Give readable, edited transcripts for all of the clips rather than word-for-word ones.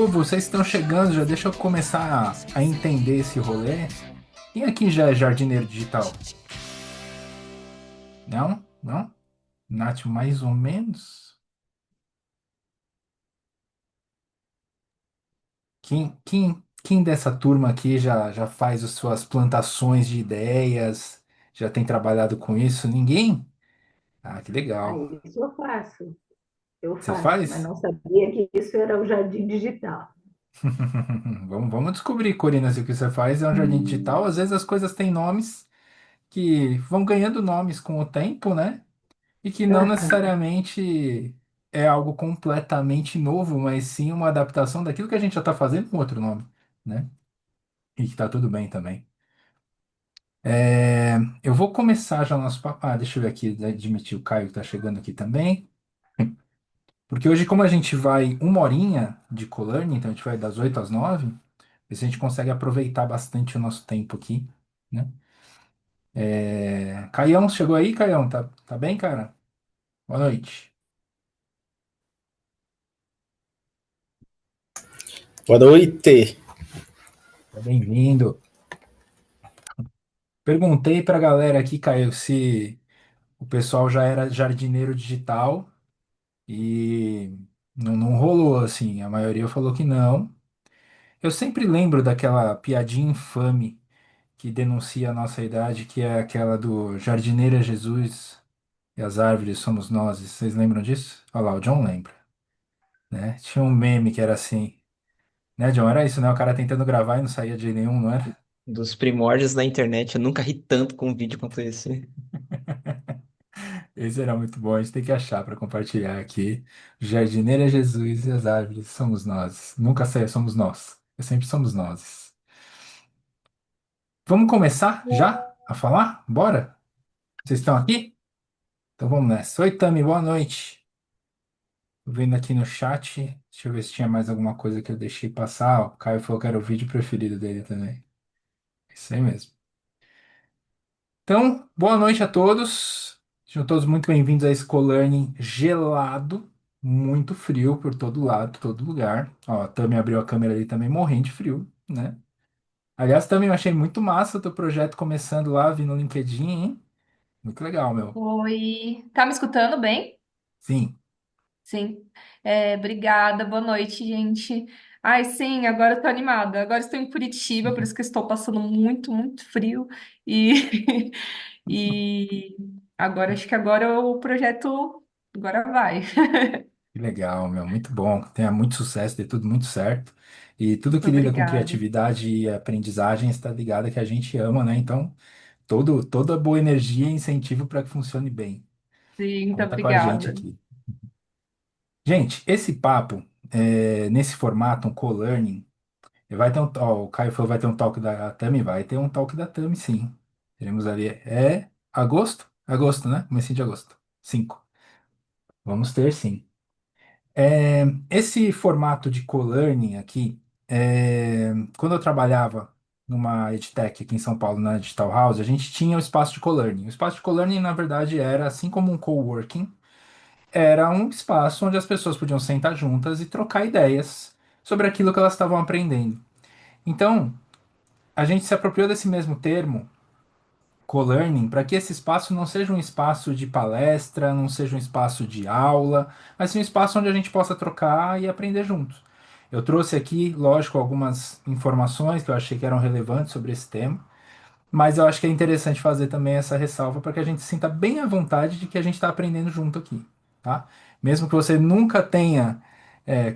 Pô, vocês estão chegando, já deixa eu começar a entender esse rolê. Quem aqui já é jardineiro digital? Não? Não? Nath, mais ou menos? Quem dessa turma aqui já faz as suas plantações de ideias? Já tem trabalhado com isso? Ninguém? Ah, que Ah, legal. isso eu Você faço, mas faz? não sabia que isso era o jardim digital. Vamos descobrir, Corina, se o que você faz é um jardim digital. Hum. Às vezes as coisas têm nomes que vão ganhando nomes com o tempo, né? E que não necessariamente é algo completamente novo, mas sim uma adaptação daquilo que a gente já está fazendo com outro nome, né? E que tá tudo bem também. Eu vou começar já o nosso papo. Ah, deixa eu ver aqui, admitir o Caio que tá chegando aqui também. Porque hoje, como a gente vai uma horinha de co-learning, então a gente vai das 8 às 9, ver se a gente consegue aproveitar bastante o nosso tempo aqui, né? Caião, chegou aí, Caião? Tá bem, cara? Boa noite. Boa noite. Tá bem-vindo. Perguntei pra galera aqui, Caio, se o pessoal já era jardineiro digital e não rolou assim. A maioria falou que não. Eu sempre lembro daquela piadinha infame que denuncia a nossa idade, que é aquela do jardineiro é Jesus e as árvores somos nós. Vocês lembram disso? Olha lá, o John lembra, né? Tinha um meme que era assim, né, John? Era isso, né? O cara tentando gravar e não saía de nenhum, não era? Dos primórdios da internet, eu nunca ri tanto com um vídeo quanto esse. Esse era muito bom, a gente tem que achar para compartilhar aqui. O jardineiro é Jesus e as árvores somos nós. Nunca sei, somos nós. É sempre somos nós. Vamos começar já a falar? Bora? Vocês estão aqui? Então vamos nessa. Oi, Tami, boa noite. Tô vendo aqui no chat. Deixa eu ver se tinha mais alguma coisa que eu deixei passar. O Caio falou que era o vídeo preferido dele também. Isso aí mesmo. Então, boa noite a todos. Sejam todos muito bem-vindos a esse co-learning gelado, muito frio por todo lado, todo lugar. Ó, a Tami abriu a câmera ali também, morrendo de frio, né? Aliás, Tami, eu achei muito massa o teu projeto começando lá, vi no LinkedIn, hein? Muito legal, meu. Oi, tá me escutando bem? Sim, Sim. Obrigada, boa noite, gente. Ai, sim, agora eu tô animada. Agora estou em Curitiba, por isso que estou passando muito, muito frio. E, e agora, acho que agora o projeto agora vai. que legal, meu. Muito bom. Tenha muito sucesso, dê tudo muito certo. E tudo que lida com Obrigada. criatividade e aprendizagem está ligado que a gente ama, né? Então, toda boa energia e incentivo para que funcione bem. Sim, muito Conta com a gente obrigada. aqui. Gente, esse papo, nesse formato, um co-learning, vai ter ó, o Caio falou vai ter um talk da Tami, vai ter um talk da Tami, sim. Teremos ali, agosto? Agosto, né? Comecinho de agosto. 5. Vamos ter, sim. Esse formato de co-learning aqui, quando eu trabalhava numa EdTech aqui em São Paulo, na Digital House, a gente tinha o espaço de co-learning. O espaço de co-learning, na verdade, era assim como um coworking, era um espaço onde as pessoas podiam sentar juntas e trocar ideias sobre aquilo que elas estavam aprendendo. Então, a gente se apropriou desse mesmo termo, co-learning, para que esse espaço não seja um espaço de palestra, não seja um espaço de aula, mas sim um espaço onde a gente possa trocar e aprender juntos. Eu trouxe aqui, lógico, algumas informações que eu achei que eram relevantes sobre esse tema. Mas eu acho que é interessante fazer também essa ressalva para que a gente se sinta bem à vontade de que a gente está aprendendo junto aqui, tá? Mesmo que você nunca tenha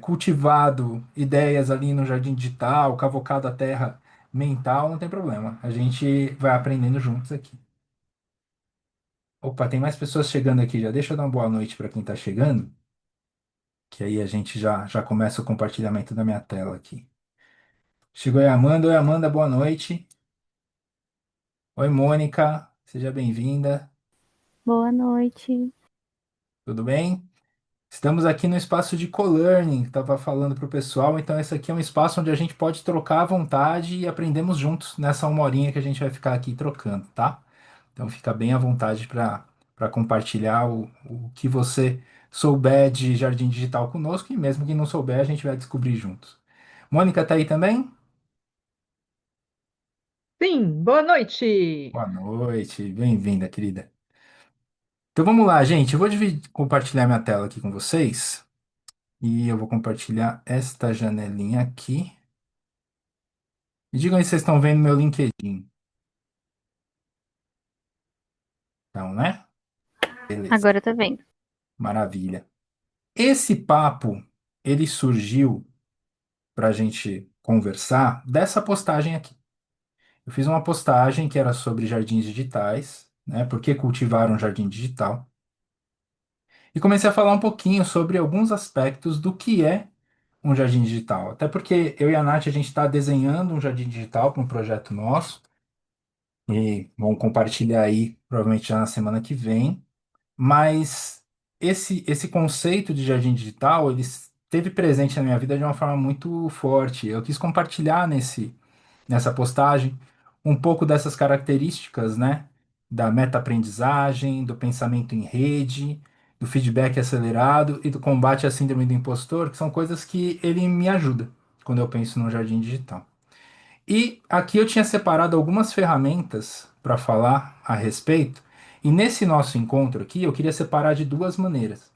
cultivado ideias ali no jardim digital, cavocado a terra mental, não tem problema. A gente vai aprendendo juntos aqui. Opa, tem mais pessoas chegando aqui já. Deixa eu dar uma boa noite para quem está chegando, que aí a gente já começa o compartilhamento da minha tela aqui. Chegou aí a Amanda. Oi, Amanda, boa noite. Oi, Mônica, seja bem-vinda. Boa noite. Tudo bem? Estamos aqui no espaço de co-learning, que estava falando para o pessoal. Então, esse aqui é um espaço onde a gente pode trocar à vontade e aprendemos juntos nessa uma horinha que a gente vai ficar aqui trocando, tá? Então, fica bem à vontade para compartilhar o que você souber de Jardim Digital conosco e mesmo que não souber, a gente vai descobrir juntos. Mônica tá aí também? Sim, boa noite. Boa noite, bem-vinda, querida. Então vamos lá, gente. Eu vou compartilhar minha tela aqui com vocês e eu vou compartilhar esta janelinha aqui. E digam aí se vocês estão vendo meu LinkedIn. Então, né? Beleza, Agora tá vendo. maravilha. Esse papo, ele surgiu para a gente conversar dessa postagem aqui. Eu fiz uma postagem que era sobre jardins digitais, né? Por que cultivar um jardim digital? E comecei a falar um pouquinho sobre alguns aspectos do que é um jardim digital. Até porque eu e a Nath, a gente está desenhando um jardim digital para um projeto nosso e vamos compartilhar aí, provavelmente já na semana que vem. Mas esse conceito de jardim digital, ele esteve presente na minha vida de uma forma muito forte. Eu quis compartilhar nessa postagem um pouco dessas características, né? Da meta-aprendizagem, do pensamento em rede, do feedback acelerado e do combate à síndrome do impostor, que são coisas que ele me ajuda quando eu penso no jardim digital. E aqui eu tinha separado algumas ferramentas para falar a respeito, e nesse nosso encontro aqui eu queria separar de duas maneiras.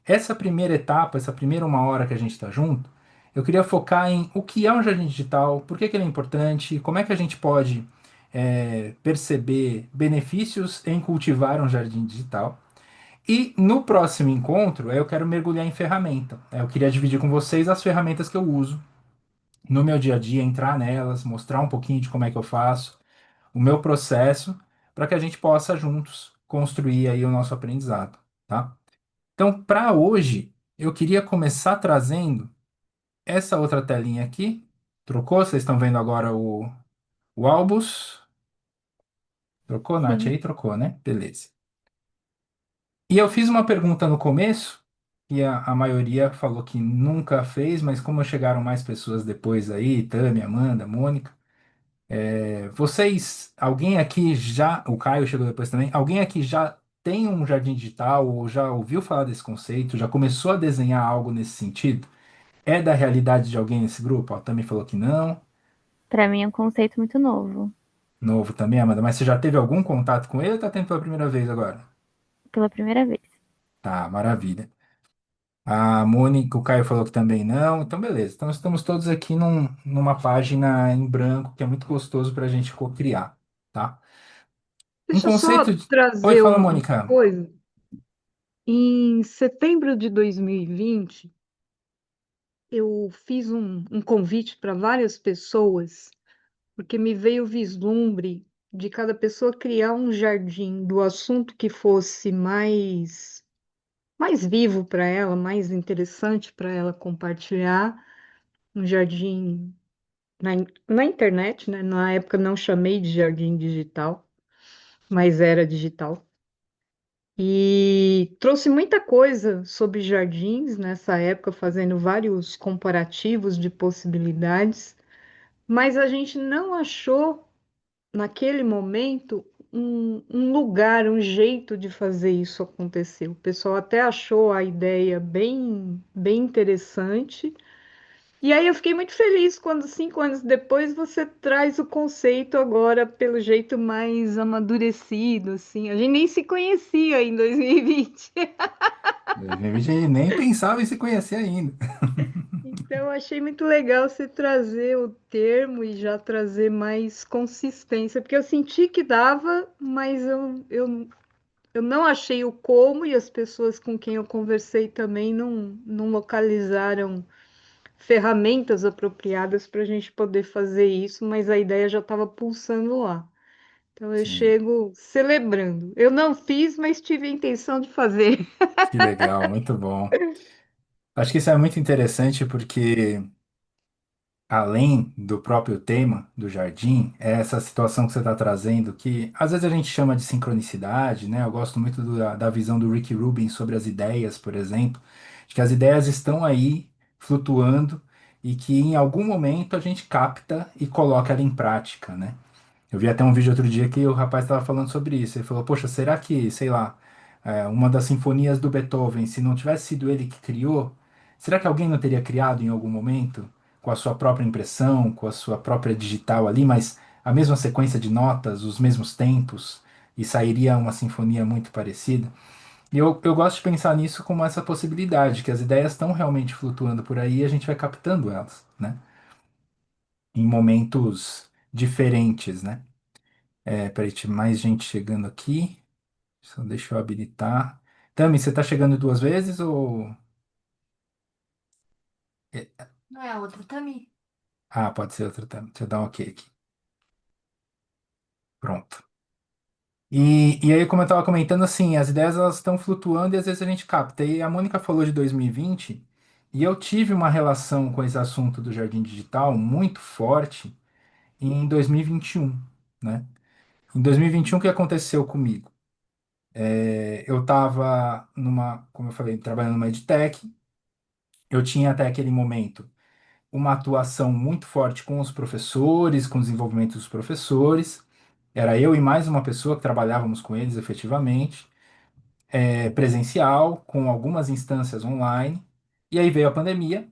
Essa primeira etapa, essa primeira uma hora que a gente está junto, eu queria focar em o que é um jardim digital, por que que ele é importante, como é que a gente pode perceber benefícios em cultivar um jardim digital. E no próximo encontro, eu quero mergulhar em ferramenta. Eu queria dividir com vocês as ferramentas que eu uso no meu dia a dia, entrar nelas, mostrar um pouquinho de como é que eu faço, o meu processo, para que a gente possa juntos construir aí o nosso aprendizado, tá? Então, para hoje, eu queria começar trazendo essa outra telinha aqui. Trocou? Vocês estão vendo agora o Albus? Trocou, Nath? Sim. Aí trocou, né? Beleza. E eu fiz uma pergunta no começo, e a maioria falou que nunca fez, mas como chegaram mais pessoas depois aí, Tami, Amanda, Mônica, vocês, alguém aqui já, o Caio chegou depois também, alguém aqui já tem um jardim digital ou já ouviu falar desse conceito, já começou a desenhar algo nesse sentido? É da realidade de alguém nesse grupo? Ó, também falou que não. Pra mim é um conceito muito novo. Novo também, Amanda, mas você já teve algum contato com ele ou tá tendo pela primeira vez agora? Pela primeira vez. Tá, maravilha. A Mônica, o Caio falou que também não, então beleza. Então estamos todos aqui numa página em branco que é muito gostoso para a gente co-criar, tá? Um Deixa eu conceito só de... Oi, trazer fala, uma Mônica. coisa. Em setembro de 2020, eu fiz um convite para várias pessoas, porque me veio o vislumbre de cada pessoa criar um jardim do assunto que fosse mais vivo para ela, mais interessante para ela compartilhar. Um jardim na internet, né? Na época não chamei de jardim digital, mas era digital. E trouxe muita coisa sobre jardins nessa época, fazendo vários comparativos de possibilidades, mas a gente não achou, naquele momento, um lugar, um jeito de fazer isso acontecer. O pessoal até achou a ideia bem interessante. E aí eu fiquei muito feliz quando 5 anos depois você traz o conceito agora pelo jeito mais amadurecido, assim. A gente nem se conhecia em 2020. 2020 nem pensava em se conhecer ainda. Então eu achei muito legal você trazer o termo e já trazer mais consistência, porque eu senti que dava, mas eu não achei o como e as pessoas com quem eu conversei também não localizaram ferramentas apropriadas para a gente poder fazer isso, mas a ideia já estava pulsando lá. Então eu Sim, chego celebrando. Eu não fiz, mas tive a intenção de fazer. que legal, muito bom. Acho que isso é muito interessante porque, além do próprio tema do jardim, é essa situação que você está trazendo, que às vezes a gente chama de sincronicidade, né? Eu gosto muito da visão do Rick Rubin sobre as ideias, por exemplo, de que as ideias estão aí flutuando e que em algum momento a gente capta e coloca ela em prática, né? Eu vi até um vídeo outro dia que o rapaz estava falando sobre isso. Ele falou: Poxa, será que, sei lá, uma das sinfonias do Beethoven, se não tivesse sido ele que criou, será que alguém não teria criado em algum momento? com a sua própria impressão, com a sua própria digital ali, mas a mesma sequência de notas, os mesmos tempos, e sairia uma sinfonia muito parecida. E eu gosto de pensar nisso como essa possibilidade, que as ideias estão realmente flutuando por aí e a gente vai captando elas, né? Em momentos diferentes, né? Peraí, tem mais gente chegando aqui. Só deixa eu habilitar. Tami, você tá chegando duas vezes ou. Não é outro também. Ah, pode ser outra Tami. Deixa eu dar um ok aqui. Pronto. E aí, como eu estava comentando, assim, as ideias elas estão flutuando e às vezes a gente capta. E a Mônica falou de 2020, e vinte, e eu tive uma relação com esse assunto do Jardim Digital muito forte em 2021, né? Em 2021, o que aconteceu comigo? Eu estava como eu falei, trabalhando numa edtech, eu tinha até aquele momento uma atuação muito forte com os professores, com o desenvolvimento dos professores. Era eu e mais uma pessoa que trabalhávamos com eles efetivamente, presencial, com algumas instâncias online. E aí veio a pandemia,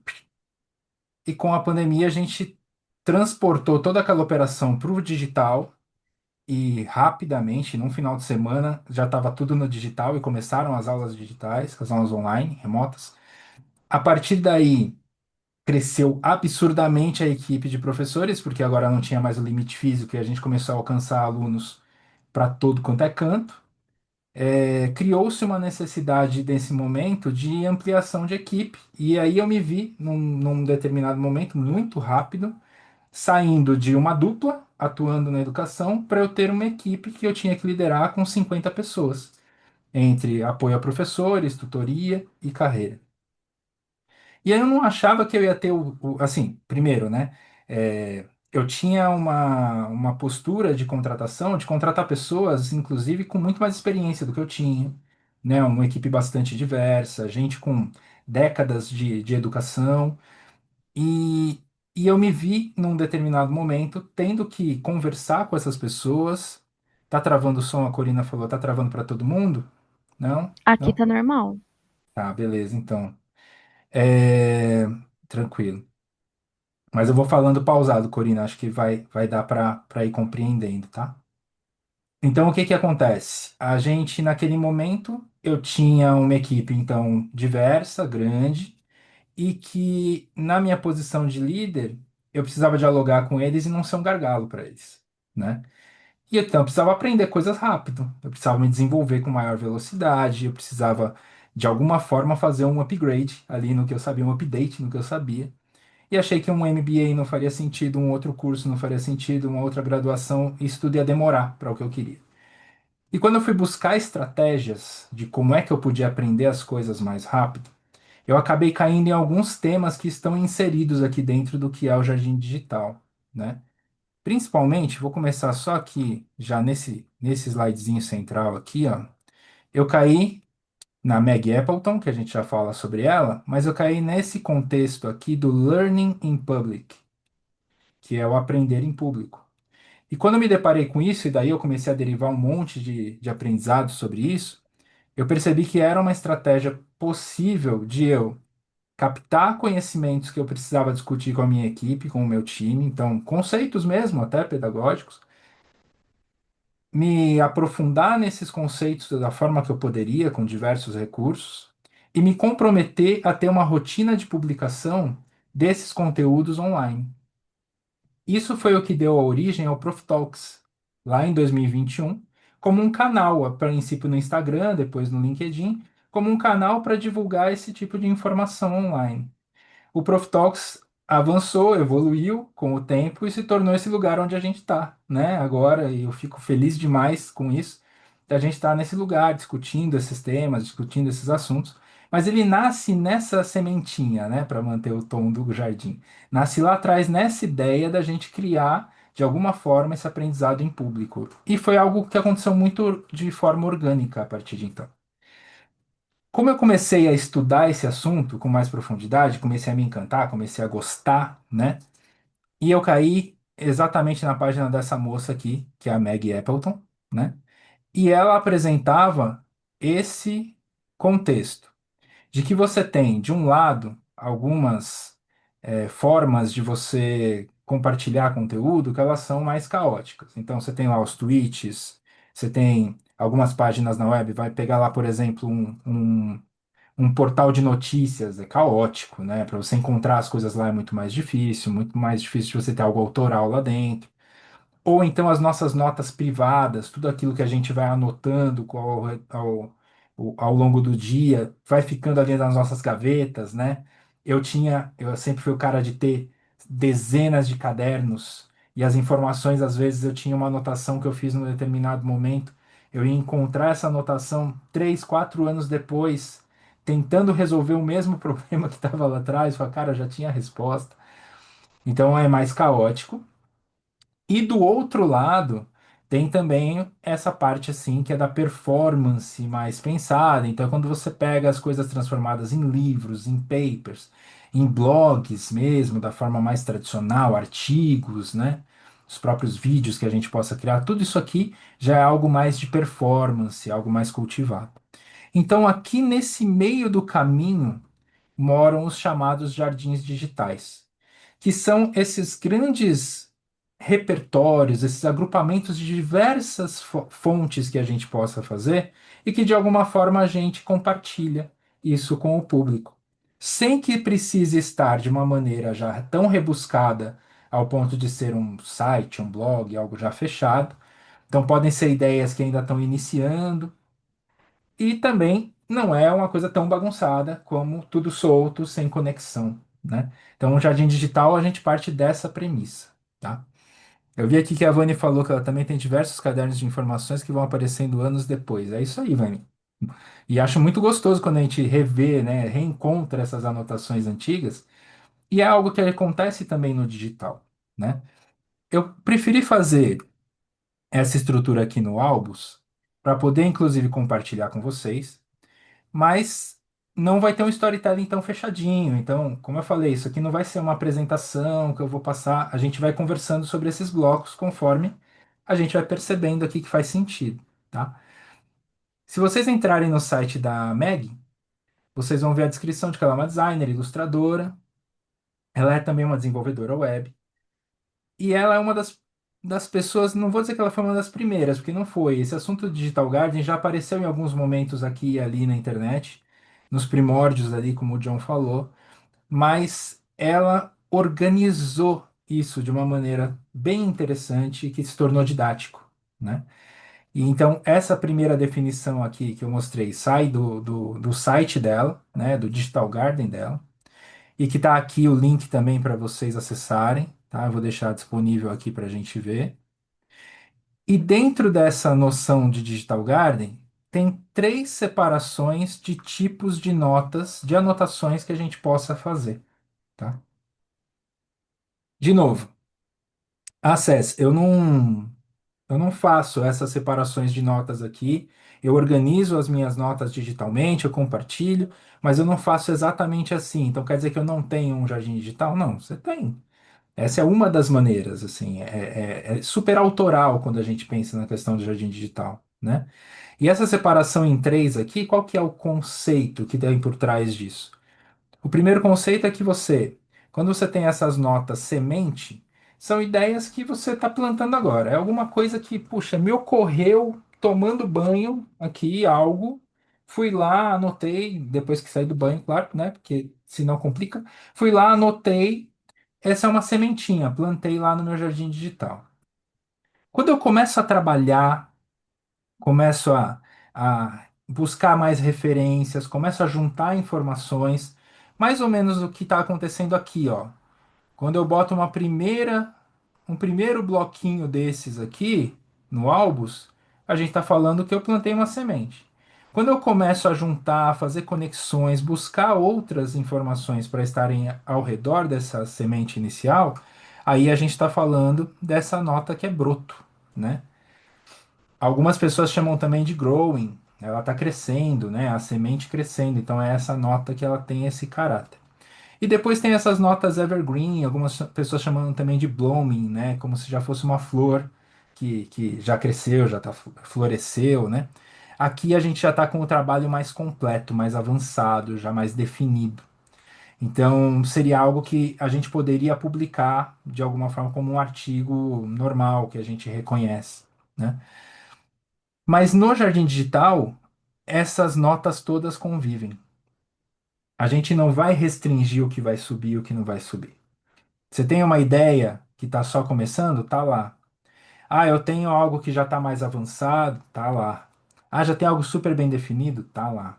e com a pandemia a gente transportou toda aquela operação para o digital. E rapidamente, num final de semana, já estava tudo no digital e começaram as aulas digitais, as aulas online, remotas. A partir daí, cresceu absurdamente a equipe de professores, porque agora não tinha mais o limite físico e a gente começou a alcançar alunos para todo quanto é canto. Criou-se uma necessidade nesse momento de ampliação de equipe, e aí eu me vi num determinado momento, muito rápido, saindo de uma dupla atuando na educação para eu ter uma equipe que eu tinha que liderar com 50 pessoas, entre apoio a professores, tutoria e carreira. E aí eu não achava que eu ia ter assim, primeiro, né? Eu tinha uma postura de contratação, de contratar pessoas, inclusive, com muito mais experiência do que eu tinha, né? Uma equipe bastante diversa, gente com décadas de educação. E, e eu me vi, num determinado momento, tendo que conversar com essas pessoas. Tá travando o som, a Corina falou, tá travando para todo mundo? Não? Aqui Não? tá normal. Tá, beleza, então. É, Tranquilo. Mas eu vou falando pausado, Corina, acho que vai dar para ir compreendendo, tá? Então, o que que acontece? A gente, naquele momento, eu tinha uma equipe, então, diversa, grande, e que, na minha posição de líder, eu precisava dialogar com eles e não ser um gargalo para eles, né? E então, eu precisava aprender coisas rápido, eu precisava me desenvolver com maior velocidade, eu precisava, de alguma forma, fazer um upgrade ali no que eu sabia, um update no que eu sabia. E achei que um MBA não faria sentido, um outro curso não faria sentido, uma outra graduação, isso tudo ia demorar para o que eu queria. E quando eu fui buscar estratégias de como é que eu podia aprender as coisas mais rápido, eu acabei caindo em alguns temas que estão inseridos aqui dentro do que é o Jardim Digital, né? Principalmente, vou começar só aqui, já nesse slidezinho central aqui, ó. Eu caí na Meg Appleton, que a gente já fala sobre ela, mas eu caí nesse contexto aqui do Learning in Public, que é o aprender em público. E quando eu me deparei com isso, e daí eu comecei a derivar um monte de aprendizado sobre isso, eu percebi que era uma estratégia possível de eu captar conhecimentos que eu precisava discutir com a minha equipe, com o meu time, então conceitos mesmo, até pedagógicos, me aprofundar nesses conceitos da forma que eu poderia, com diversos recursos, e me comprometer a ter uma rotina de publicação desses conteúdos online. Isso foi o que deu a origem ao ProfTalks, lá em 2021, como um canal, a princípio no Instagram, depois no LinkedIn, como um canal para divulgar esse tipo de informação online. O ProfTalks avançou, evoluiu com o tempo e se tornou esse lugar onde a gente está, né? Agora, e eu fico feliz demais com isso, da gente estar nesse lugar, discutindo esses temas, discutindo esses assuntos. Mas ele nasce nessa sementinha, né? Para manter o tom do jardim. Nasce lá atrás nessa ideia da gente criar, de alguma forma, esse aprendizado em público. E foi algo que aconteceu muito de forma orgânica a partir de então. Como eu comecei a estudar esse assunto com mais profundidade, comecei a me encantar, comecei a gostar, né? E eu caí exatamente na página dessa moça aqui, que é a Meg Appleton, né? E ela apresentava esse contexto de que você tem, de um lado, algumas formas de você compartilhar conteúdo que elas são mais caóticas. Então, você tem lá os tweets, você tem algumas páginas na web, vai pegar lá, por exemplo, um portal de notícias, é caótico, né? Para você encontrar as coisas lá é muito mais difícil de você ter algo autoral lá dentro. Ou então as nossas notas privadas, tudo aquilo que a gente vai anotando ao longo do dia, vai ficando ali nas nossas gavetas, né? Eu sempre fui o cara de ter dezenas de cadernos e as informações, às vezes, eu tinha uma anotação que eu fiz num determinado momento, eu ia encontrar essa anotação 3, 4 anos depois, tentando resolver o mesmo problema que estava lá atrás, falar, cara, já tinha a resposta. Então é mais caótico. E do outro lado, tem também essa parte assim que é da performance mais pensada. Então, quando você pega as coisas transformadas em livros, em papers, em blogs mesmo, da forma mais tradicional, artigos, né? Os próprios vídeos que a gente possa criar, tudo isso aqui já é algo mais de performance, algo mais cultivado. Então, aqui nesse meio do caminho moram os chamados jardins digitais, que são esses grandes repertórios, esses agrupamentos de diversas fontes que a gente possa fazer e que de alguma forma a gente compartilha isso com o público, sem que precise estar de uma maneira já tão rebuscada ao ponto de ser um site, um blog, algo já fechado. Então podem ser ideias que ainda estão iniciando e também não é uma coisa tão bagunçada como tudo solto, sem conexão, né? Então, o Jardim Digital, a gente parte dessa premissa, tá? Eu vi aqui que a Vani falou que ela também tem diversos cadernos de informações que vão aparecendo anos depois. É isso aí, Vani. E acho muito gostoso quando a gente revê, né, reencontra essas anotações antigas. E é algo que acontece também no digital, né? Eu preferi fazer essa estrutura aqui no Albus para poder, inclusive, compartilhar com vocês, mas não vai ter um storytelling tão fechadinho. Então, como eu falei, isso aqui não vai ser uma apresentação que eu vou passar, a gente vai conversando sobre esses blocos conforme a gente vai percebendo aqui que faz sentido, tá? Se vocês entrarem no site da Meg, vocês vão ver a descrição de que ela é uma designer, ilustradora, ela é também uma desenvolvedora web, e ela é uma das pessoas, não vou dizer que ela foi uma das primeiras, porque não foi. Esse assunto do Digital Garden já apareceu em alguns momentos aqui e ali na internet, nos primórdios ali, como o John falou, mas ela organizou isso de uma maneira bem interessante que se tornou didático, né? E então, essa primeira definição aqui que eu mostrei sai do site dela, né, do Digital Garden dela, e que está aqui o link também para vocês acessarem, tá? Eu vou deixar disponível aqui para a gente ver. E dentro dessa noção de Digital Garden, tem três separações de tipos de notas, de anotações que a gente possa fazer, tá? De novo, acesse, eu não faço essas separações de notas aqui. Eu organizo as minhas notas digitalmente, eu compartilho, mas eu não faço exatamente assim. Então quer dizer que eu não tenho um jardim digital? Não, você tem. Essa é uma das maneiras, assim, é super autoral quando a gente pensa na questão do jardim digital, né? E essa separação em três aqui, qual que é o conceito que tem por trás disso? O primeiro conceito é que quando você tem essas notas semente, são ideias que você está plantando agora. É alguma coisa que, puxa, me ocorreu tomando banho aqui, algo. Fui lá, anotei, depois que saí do banho, claro, né? Porque senão complica. Fui lá, anotei. Essa é uma sementinha, plantei lá no meu jardim digital. Quando eu começo a trabalhar, começo a buscar mais referências, começo a juntar informações, mais ou menos o que está acontecendo aqui, ó. Quando eu boto um primeiro bloquinho desses aqui no Albus, a gente está falando que eu plantei uma semente. Quando eu começo a juntar, fazer conexões, buscar outras informações para estarem ao redor dessa semente inicial, aí a gente está falando dessa nota que é broto, né? Algumas pessoas chamam também de growing. Ela está crescendo, né? A semente crescendo. Então é essa nota que ela tem esse caráter. E depois tem essas notas evergreen. Algumas pessoas chamam também de blooming, né? Como se já fosse uma flor que já cresceu, já tá, floresceu, né? Aqui a gente já está com o trabalho mais completo, mais avançado, já mais definido. Então, seria algo que a gente poderia publicar de alguma forma como um artigo normal que a gente reconhece, né? Mas no Jardim Digital, essas notas todas convivem. A gente não vai restringir o que vai subir e o que não vai subir. Você tem uma ideia que está só começando? Tá lá. Ah, eu tenho algo que já está mais avançado? Tá lá. Ah, já tem algo super bem definido? Tá lá.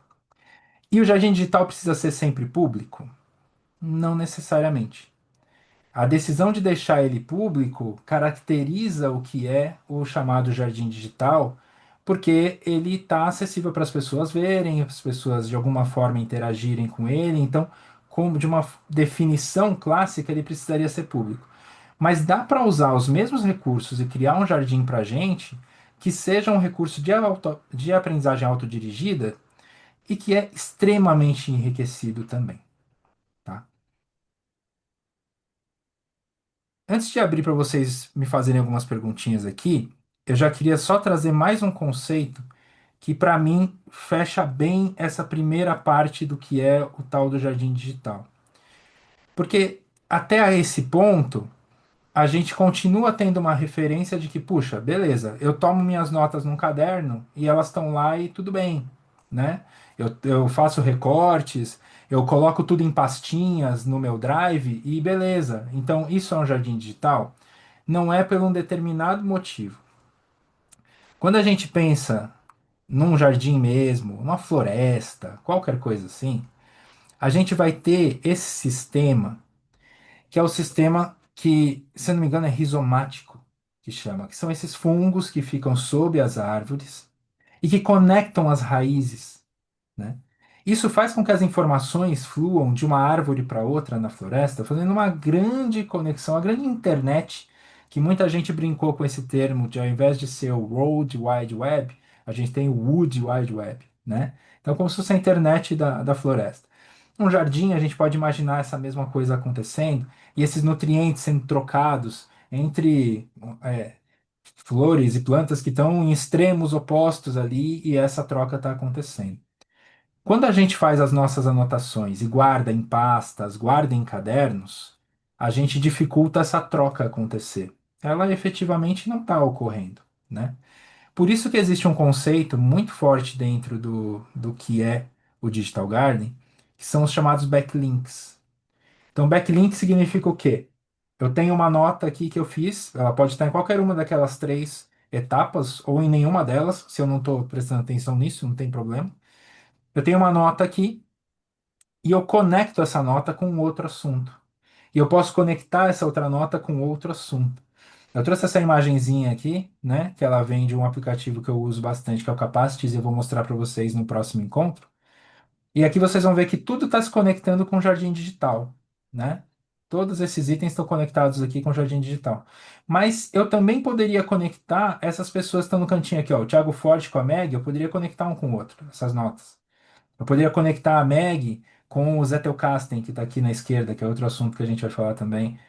E o Jardim Digital precisa ser sempre público? Não necessariamente. A decisão de deixar ele público caracteriza o que é o chamado jardim digital, porque ele está acessível para as pessoas verem, as pessoas de alguma forma interagirem com ele. Então, como de uma definição clássica, ele precisaria ser público. Mas dá para usar os mesmos recursos e criar um jardim para a gente que seja um recurso de aprendizagem autodirigida e que é extremamente enriquecido também, tá? Antes de abrir para vocês me fazerem algumas perguntinhas aqui, eu já queria só trazer mais um conceito que, para mim, fecha bem essa primeira parte do que é o tal do jardim digital. Porque até a esse ponto, a gente continua tendo uma referência de que, puxa, beleza, eu tomo minhas notas num caderno e elas estão lá e tudo bem, né? Eu faço recortes, eu coloco tudo em pastinhas no meu drive e beleza. Então, isso é um jardim digital? Não é por um determinado motivo. Quando a gente pensa num jardim mesmo, numa floresta, qualquer coisa assim, a gente vai ter esse sistema, que é o sistema que, se eu não me engano, é rizomático, que chama, que são esses fungos que ficam sob as árvores e que conectam as raízes, né? Isso faz com que as informações fluam de uma árvore para outra na floresta, fazendo uma grande conexão, uma grande internet, que muita gente brincou com esse termo, de ao invés de ser o World Wide Web, a gente tem o Wood Wide Web, né? Então, como se fosse a internet da floresta. Um jardim, a gente pode imaginar essa mesma coisa acontecendo, e esses nutrientes sendo trocados entre flores e plantas que estão em extremos opostos ali, e essa troca está acontecendo. Quando a gente faz as nossas anotações e guarda em pastas, guarda em cadernos, a gente dificulta essa troca acontecer. Ela efetivamente não está ocorrendo, né? Por isso que existe um conceito muito forte dentro do que é o Digital Garden, que são os chamados backlinks. Então, backlink significa o quê? Eu tenho uma nota aqui que eu fiz, ela pode estar em qualquer uma daquelas três etapas, ou em nenhuma delas, se eu não estou prestando atenção nisso, não tem problema. Eu tenho uma nota aqui e eu conecto essa nota com outro assunto. E eu posso conectar essa outra nota com outro assunto. Eu trouxe essa imagenzinha aqui, né, que ela vem de um aplicativo que eu uso bastante, que é o Capacities, e eu vou mostrar para vocês no próximo encontro. E aqui vocês vão ver que tudo está se conectando com o Jardim Digital, né? Todos esses itens estão conectados aqui com o Jardim Digital. Mas eu também poderia conectar essas pessoas que estão no cantinho aqui, ó, o Thiago Forte com a Meg, eu poderia conectar um com o outro, essas notas. Eu poderia conectar a Meg com o Zettelkasten, que está aqui na esquerda, que é outro assunto que a gente vai falar também.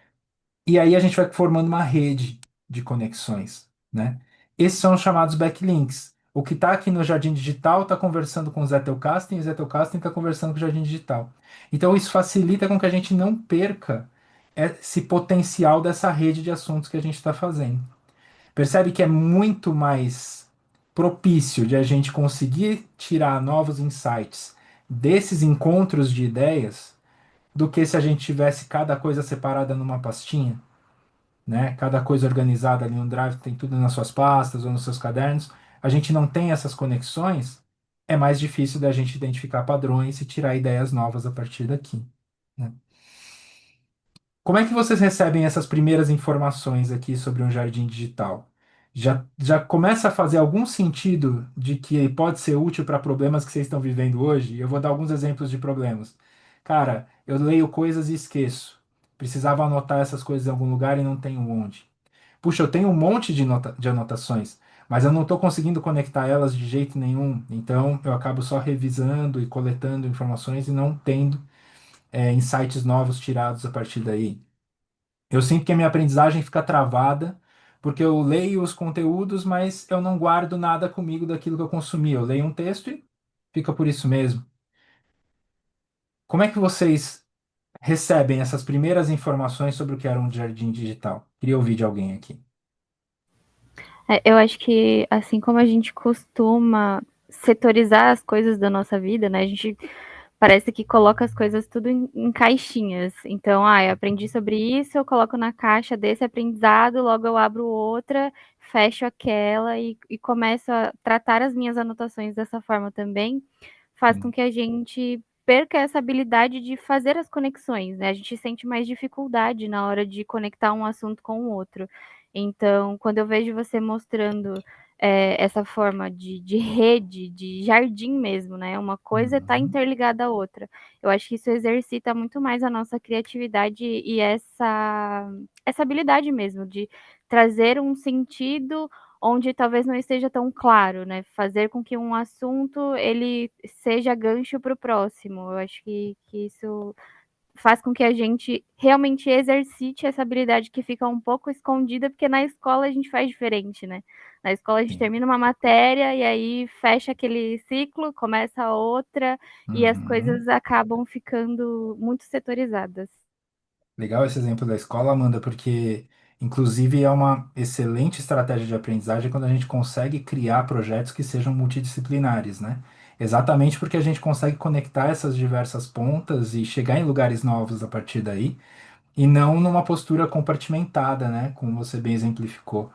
E aí a gente vai formando uma rede de conexões, né? Esses são os chamados backlinks. O que está aqui no Jardim Digital está conversando com o Zettelkasten e o Zettelkasten está conversando com o Jardim Digital. Então isso facilita com que a gente não perca esse potencial dessa rede de assuntos que a gente está fazendo. Percebe que é muito mais propício de a gente conseguir tirar novos insights desses encontros de ideias do que se a gente tivesse cada coisa separada numa pastinha, né? Cada coisa organizada ali no Drive, tem tudo nas suas pastas ou nos seus cadernos. A gente não tem essas conexões, é mais difícil da gente identificar padrões e tirar ideias novas a partir daqui, né? Como é que vocês recebem essas primeiras informações aqui sobre um jardim digital? Já começa a fazer algum sentido de que pode ser útil para problemas que vocês estão vivendo hoje? Eu vou dar alguns exemplos de problemas. Cara, eu leio coisas e esqueço. Precisava anotar essas coisas em algum lugar e não tenho onde. Puxa, eu tenho um monte de anotações, mas eu não estou conseguindo conectar elas de jeito nenhum. Então eu acabo só revisando e coletando informações e não tendo insights novos tirados a partir daí. Eu sinto que a minha aprendizagem fica travada, porque eu leio os conteúdos, mas eu não guardo nada comigo daquilo que eu consumi. Eu leio um texto e fica por isso mesmo. Como é que vocês recebem essas primeiras informações sobre o que era um jardim digital? Queria ouvir de alguém aqui. Eu acho que, assim como a gente costuma setorizar as coisas da nossa vida, né? A gente parece que coloca as coisas tudo em caixinhas. Então, eu aprendi sobre isso, eu coloco na caixa desse aprendizado, logo eu abro outra, fecho aquela e começo a tratar as minhas anotações dessa forma também, faz com Hum, que a gente perca essa habilidade de fazer as conexões, né? A gente sente mais dificuldade na hora de conectar um assunto com o outro. Então, quando eu vejo você mostrando essa forma de rede, de jardim mesmo, né? Uma coisa está uhum, interligada à outra. Eu acho que isso exercita muito mais a nossa criatividade e essa habilidade mesmo de trazer um sentido onde talvez não esteja tão claro, né? Fazer com que um assunto ele seja gancho para o próximo. Eu acho que isso faz com que a gente realmente exercite essa habilidade que fica um pouco escondida, porque na escola a gente faz diferente, né? Na escola a gente sim. termina uma matéria e aí fecha aquele ciclo, começa outra e as Uhum. coisas acabam ficando muito setorizadas. Legal esse exemplo da escola, Amanda, porque inclusive é uma excelente estratégia de aprendizagem quando a gente consegue criar projetos que sejam multidisciplinares, né? Exatamente porque a gente consegue conectar essas diversas pontas e chegar em lugares novos a partir daí, e não numa postura compartimentada, né? Como você bem exemplificou.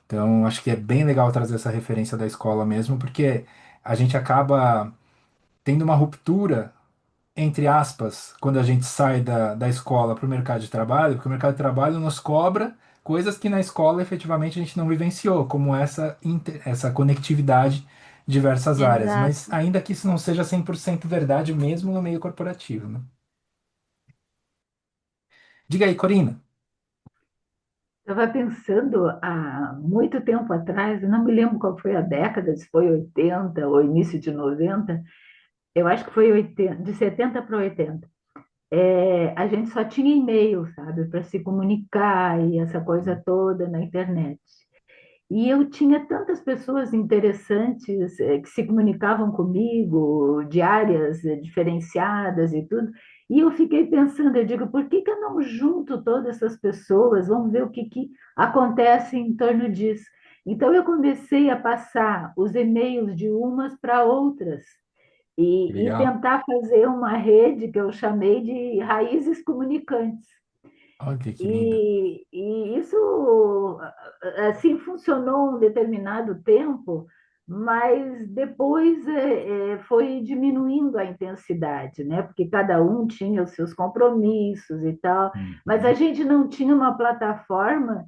Então, acho que é bem legal trazer essa referência da escola mesmo, porque a gente acaba tendo uma ruptura entre aspas, quando a gente sai da escola para o mercado de trabalho, porque o mercado de trabalho nos cobra coisas que na escola efetivamente a gente não vivenciou, como essa conectividade de diversas áreas. Mas Exato. ainda que isso não seja 100% verdade, mesmo no meio corporativo, né? Diga aí, Corina. Estava pensando há muito tempo atrás, eu não me lembro qual foi a década, se foi 80 ou início de 90. Eu acho que foi 80, de 70 para 80. A gente só tinha e-mail, sabe, para se comunicar e essa coisa toda na internet. E eu tinha tantas pessoas interessantes que se comunicavam comigo, de áreas diferenciadas e tudo. E eu fiquei pensando, eu digo, por que que eu não junto todas essas pessoas? Vamos ver o que, que acontece em torno disso. Então eu comecei a passar os e-mails de umas para outras Que e legal. tentar fazer uma rede que eu chamei de raízes comunicantes. Olha que lindo. E isso, assim, funcionou um determinado tempo, mas depois foi diminuindo a intensidade, né? Porque cada um tinha os seus compromissos e tal, mas a Uhum. gente não tinha uma plataforma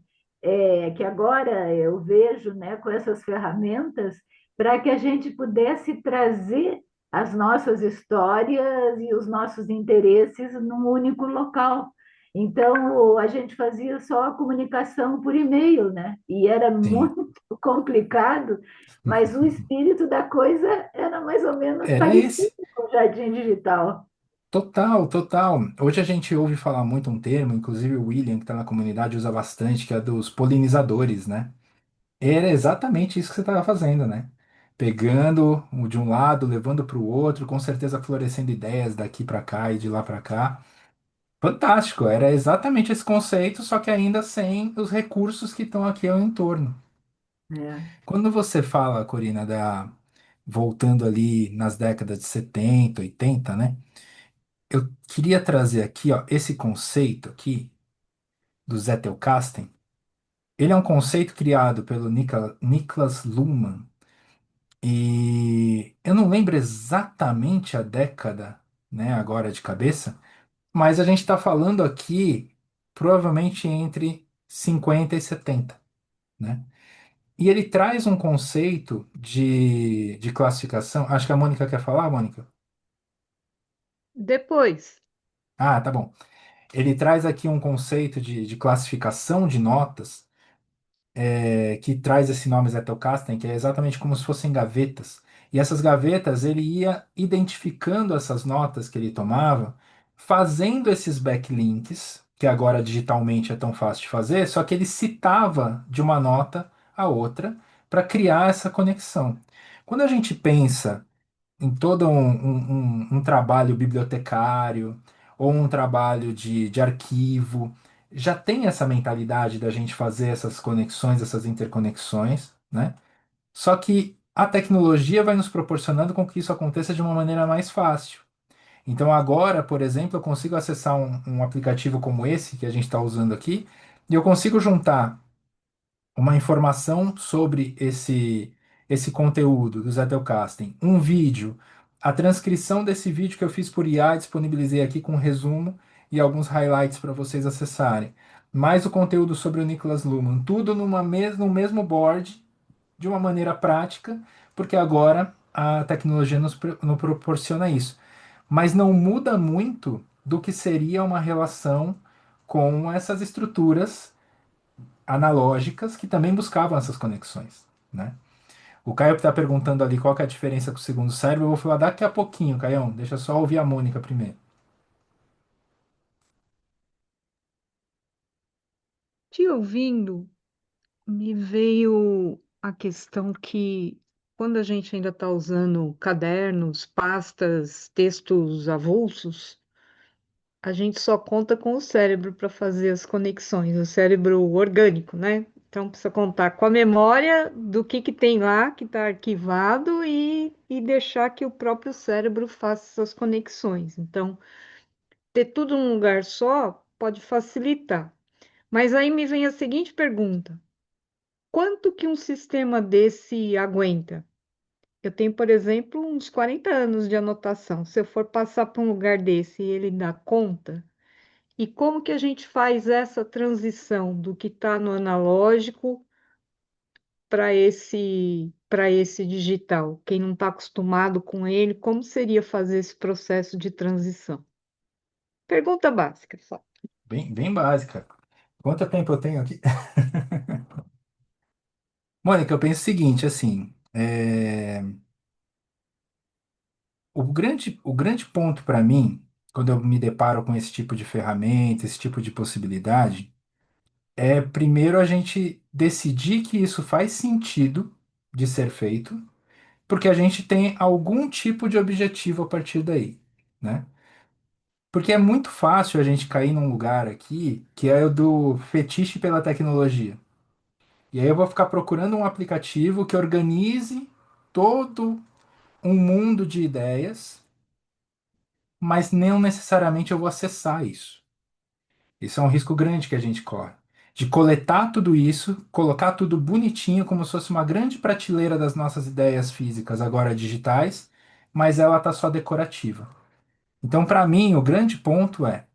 que agora eu vejo, né, com essas ferramentas, para que a gente pudesse trazer as nossas histórias e os nossos interesses num único local. Então, a gente fazia só a comunicação por e-mail, né? E era Sim. muito complicado, mas o espírito da coisa era mais ou menos Era parecido esse. com o Jardim Digital. Total, total. Hoje a gente ouve falar muito um termo, inclusive o William, que está na comunidade, usa bastante, que é dos polinizadores, né? Era exatamente isso que você estava fazendo, né? Pegando o de um lado, levando para o outro, com certeza florescendo ideias daqui para cá e de lá para cá. Fantástico, era exatamente esse conceito, só que ainda sem os recursos que estão aqui ao entorno. É, Quando você fala, Corina, voltando ali nas décadas de 70, 80, né? Eu queria trazer aqui, ó, esse conceito aqui do Zettelkasten. Ele é um conceito criado pelo Niklas Luhmann. E eu não lembro exatamente a década, né, agora de cabeça, mas a gente está falando aqui provavelmente entre 50 e 70, né? E ele traz um conceito de classificação. Acho que a Mônica quer falar, Mônica? Depois, Ah, tá bom. Ele traz aqui um conceito de classificação de notas que traz esse nome Zettelkasten, que é exatamente como se fossem gavetas. E essas gavetas ele ia identificando essas notas que ele tomava, fazendo esses backlinks, que agora digitalmente é tão fácil de fazer, só que ele citava de uma nota a outra para criar essa conexão. Quando a gente pensa em todo um trabalho bibliotecário, ou um trabalho de arquivo. Já tem essa mentalidade da gente fazer essas conexões, essas interconexões, né? Só que a tecnologia vai nos proporcionando com que isso aconteça de uma maneira mais fácil. Então agora, por exemplo, eu consigo acessar um aplicativo como esse que a gente está usando aqui, e eu consigo juntar uma informação sobre esse conteúdo do Zettelkasten, um vídeo, a transcrição desse vídeo que eu fiz por IA, disponibilizei aqui com um resumo e alguns highlights para vocês acessarem, mais o conteúdo sobre o Niklas Luhmann, tudo no mesmo board, de uma maneira prática, porque agora a tecnologia nos proporciona isso. Mas não muda muito do que seria uma relação com essas estruturas analógicas que também buscavam essas conexões, né? O Caio está perguntando ali qual que é a diferença com o segundo cérebro. Eu vou falar daqui a pouquinho, Caião. Deixa eu só ouvir a Mônica primeiro. Te ouvindo, me veio a questão que quando a gente ainda está usando cadernos, pastas, textos avulsos, a gente só conta com o cérebro para fazer as conexões, o cérebro orgânico, né? Então precisa contar com a memória do que tem lá, que está arquivado, e deixar que o próprio cérebro faça essas conexões. Então, ter tudo num lugar só pode facilitar. Mas aí me vem a seguinte pergunta: quanto que um sistema desse aguenta? Eu tenho, por exemplo, uns 40 anos de anotação. Se eu for passar para um lugar desse e ele dá conta, e como que a gente faz essa transição do que está no analógico para esse digital? Quem não está acostumado com ele, como seria fazer esse processo de transição? Pergunta básica, só. Bem básica. Quanto tempo eu tenho aqui? Mônica, eu penso o seguinte, assim, o grande ponto para mim, quando eu me deparo com esse tipo de ferramenta, esse tipo de possibilidade, é primeiro a gente decidir que isso faz sentido de ser feito, porque a gente tem algum tipo de objetivo a partir daí, né? Porque é muito fácil a gente cair num lugar aqui que é o do fetiche pela tecnologia. E aí eu vou ficar procurando um aplicativo que organize todo um mundo de ideias, mas não necessariamente eu vou acessar isso. Isso é um risco grande que a gente corre. De coletar tudo isso, colocar tudo bonitinho, como se fosse uma grande prateleira das nossas ideias físicas, agora digitais, mas ela está só decorativa. Então, para mim, o grande ponto é: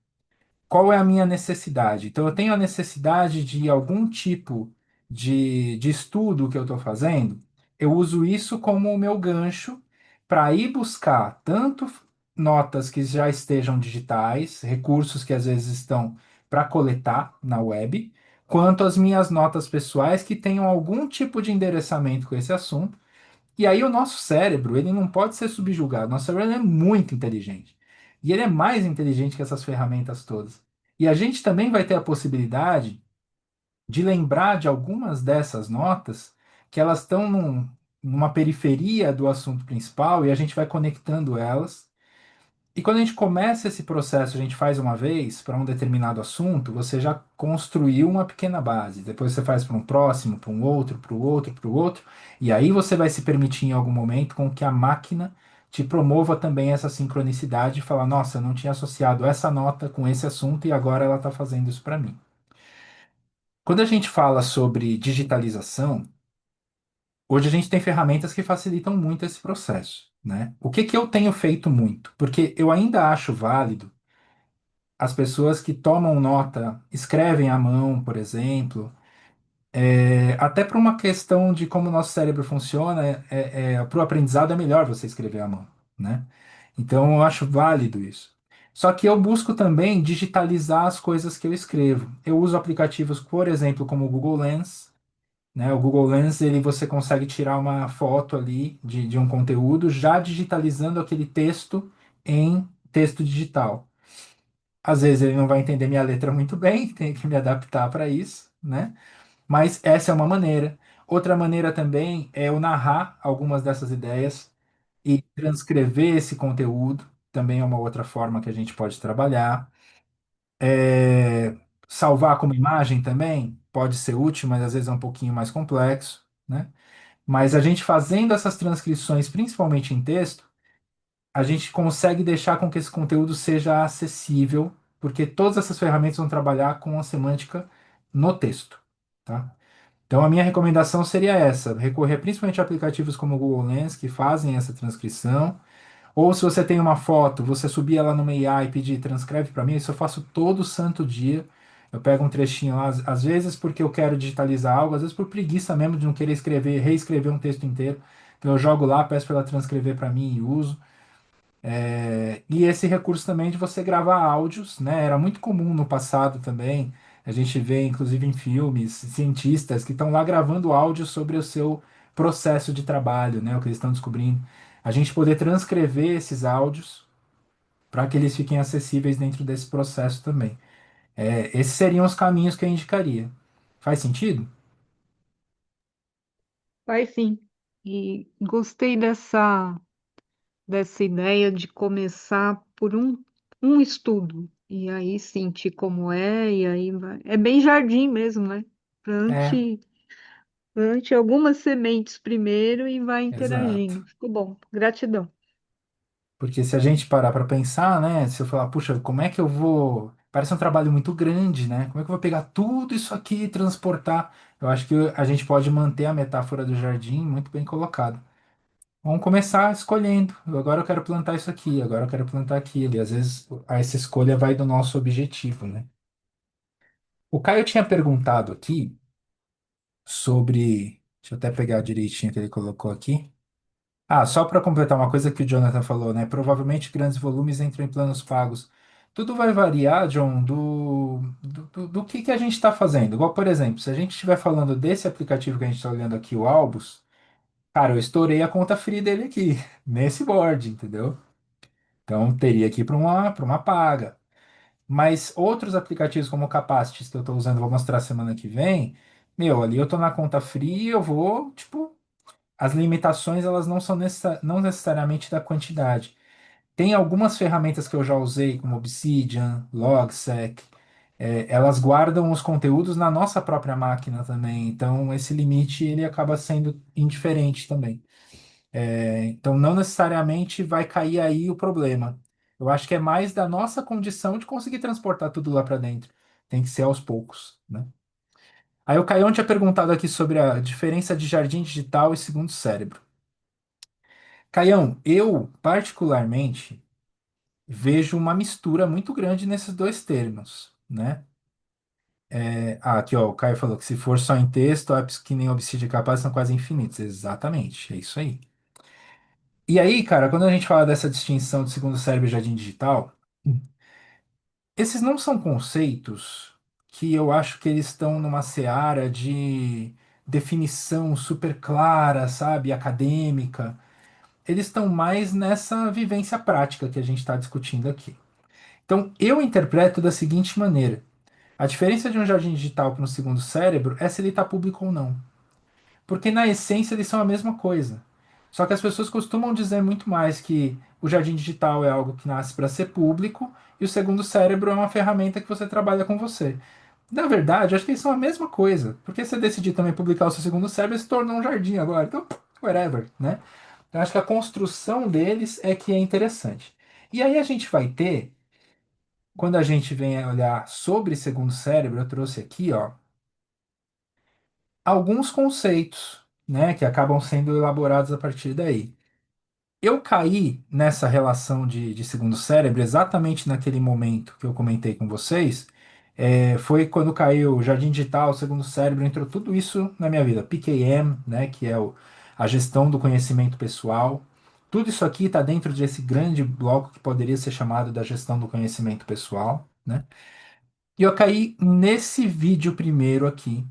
qual é a minha necessidade? Então, eu tenho a necessidade de algum tipo de estudo que eu estou fazendo, eu uso isso como o meu gancho para ir buscar tanto notas que já estejam digitais, recursos que às vezes estão para coletar na web, quanto as minhas notas pessoais que tenham algum tipo de endereçamento com esse assunto. E aí o nosso cérebro, ele não pode ser subjugado. Nosso cérebro ele é muito inteligente. E ele é mais inteligente que essas ferramentas todas. E a gente também vai ter a possibilidade de lembrar de algumas dessas notas que elas estão numa periferia do assunto principal e a gente vai conectando elas. E quando a gente começa esse processo, a gente faz uma vez para um determinado assunto, você já construiu uma pequena base. Depois você faz para um próximo, para um outro, para o outro, para o outro. E aí você vai se permitir em algum momento com que a máquina te promova também essa sincronicidade e falar, nossa, eu não tinha associado essa nota com esse assunto e agora ela está fazendo isso para mim. Quando a gente fala sobre digitalização, hoje a gente tem ferramentas que facilitam muito esse processo, né? O que que eu tenho feito muito? Porque eu ainda acho válido as pessoas que tomam nota, escrevem à mão, por exemplo, até para uma questão de como o nosso cérebro funciona, para o aprendizado é melhor você escrever à mão, né? Então eu acho válido isso. Só que eu busco também digitalizar as coisas que eu escrevo. Eu uso aplicativos, por exemplo, como o Google Lens, né? O Google Lens, ele você consegue tirar uma foto ali de um conteúdo, já digitalizando aquele texto em texto digital. Às vezes ele não vai entender minha letra muito bem, tem que me adaptar para isso, né? Mas essa é uma maneira. Outra maneira também é eu narrar algumas dessas ideias e transcrever esse conteúdo. também é uma outra forma que a gente pode trabalhar. É, salvar como imagem também pode ser útil, mas às vezes é um pouquinho mais complexo, né? Mas a gente fazendo essas transcrições, principalmente em texto, a gente consegue deixar com que esse conteúdo seja acessível, porque todas essas ferramentas vão trabalhar com a semântica no texto, tá? Então, a minha recomendação seria essa: recorrer principalmente a aplicativos como o Google Lens, que fazem essa transcrição, ou se você tem uma foto, você subir ela numa IA e pedir transcreve para mim, isso eu faço todo santo dia. Eu pego um trechinho lá, às vezes porque eu quero digitalizar algo, às vezes por preguiça mesmo de não querer escrever, reescrever um texto inteiro. Então eu jogo lá, peço para ela transcrever para mim e uso. E esse recurso também de você gravar áudios, né? Era muito comum no passado também. A gente vê, inclusive em filmes, cientistas que estão lá gravando áudio sobre o seu processo de trabalho, né? O que eles estão descobrindo. A gente poder transcrever esses áudios para que eles fiquem acessíveis dentro desse processo também. Esses seriam os caminhos que eu indicaria. Faz sentido? Vai sim. E gostei dessa ideia de começar por um estudo. E aí sentir como é, e aí vai. É bem jardim mesmo, né? É, Plante, plante algumas sementes primeiro e vai exato. interagindo. Ficou bom. Gratidão. Porque se a gente parar para pensar, né? Se eu falar, puxa, como é que eu vou. Parece um trabalho muito grande, né? Como é que eu vou pegar tudo isso aqui e transportar? Eu acho que a gente pode manter a metáfora do jardim muito bem colocada. Vamos começar escolhendo. Agora eu quero plantar isso aqui, agora eu quero plantar aquilo. E às vezes essa escolha vai do nosso objetivo, né? O Caio tinha perguntado aqui sobre. Deixa eu até pegar direitinho o que ele colocou aqui. Ah, só para completar uma coisa que o Jonathan falou, né? Provavelmente grandes volumes entram em planos pagos. Tudo vai variar, John, do que a gente está fazendo. Igual, por exemplo, se a gente estiver falando desse aplicativo que a gente está olhando aqui, o Albus, cara, eu estourei a conta free dele aqui, nesse board, entendeu? Então teria que ir para uma paga. Mas outros aplicativos como o Capacities que eu estou usando, vou mostrar semana que vem, meu, ali eu tô na conta free, eu vou, tipo, as limitações elas não são não necessariamente da quantidade. Tem algumas ferramentas que eu já usei, como Obsidian, Logsec, elas guardam os conteúdos na nossa própria máquina também. Então, esse limite ele acaba sendo indiferente também. Então, não necessariamente vai cair aí o problema. Eu acho que é mais da nossa condição de conseguir transportar tudo lá para dentro. Tem que ser aos poucos, né? Aí o Caião tinha perguntado aqui sobre a diferença de jardim digital e segundo cérebro. Caião, eu particularmente vejo uma mistura muito grande nesses dois termos, né? Aqui ó, o Caio falou que se for só em texto, apps que nem Obsidian e Capaz são quase infinitos. Exatamente, é isso aí. E aí, cara, quando a gente fala dessa distinção de segundo cérebro e jardim digital, esses não são conceitos que eu acho que eles estão numa seara de definição super clara, sabe, acadêmica. Eles estão mais nessa vivência prática que a gente está discutindo aqui. Então, eu interpreto da seguinte maneira: a diferença de um jardim digital para um segundo cérebro é se ele está público ou não. Porque, na essência, eles são a mesma coisa. Só que as pessoas costumam dizer muito mais que o jardim digital é algo que nasce para ser público e o segundo cérebro é uma ferramenta que você trabalha com você. Na verdade, acho que eles são a mesma coisa. Porque você decidir também publicar o seu segundo cérebro, se tornou um jardim agora. Então, whatever, né? Eu acho que a construção deles é que é interessante. E aí a gente vai ter, quando a gente vem a olhar sobre segundo cérebro, eu trouxe aqui, ó, alguns conceitos, né, que acabam sendo elaborados a partir daí. Eu caí nessa relação de segundo cérebro exatamente naquele momento que eu comentei com vocês. Foi quando caiu o Jardim Digital, o segundo cérebro, entrou tudo isso na minha vida. PKM, né, que é a gestão do conhecimento pessoal. Tudo isso aqui está dentro desse grande bloco que poderia ser chamado da gestão do conhecimento pessoal, né? E eu caí nesse vídeo primeiro aqui,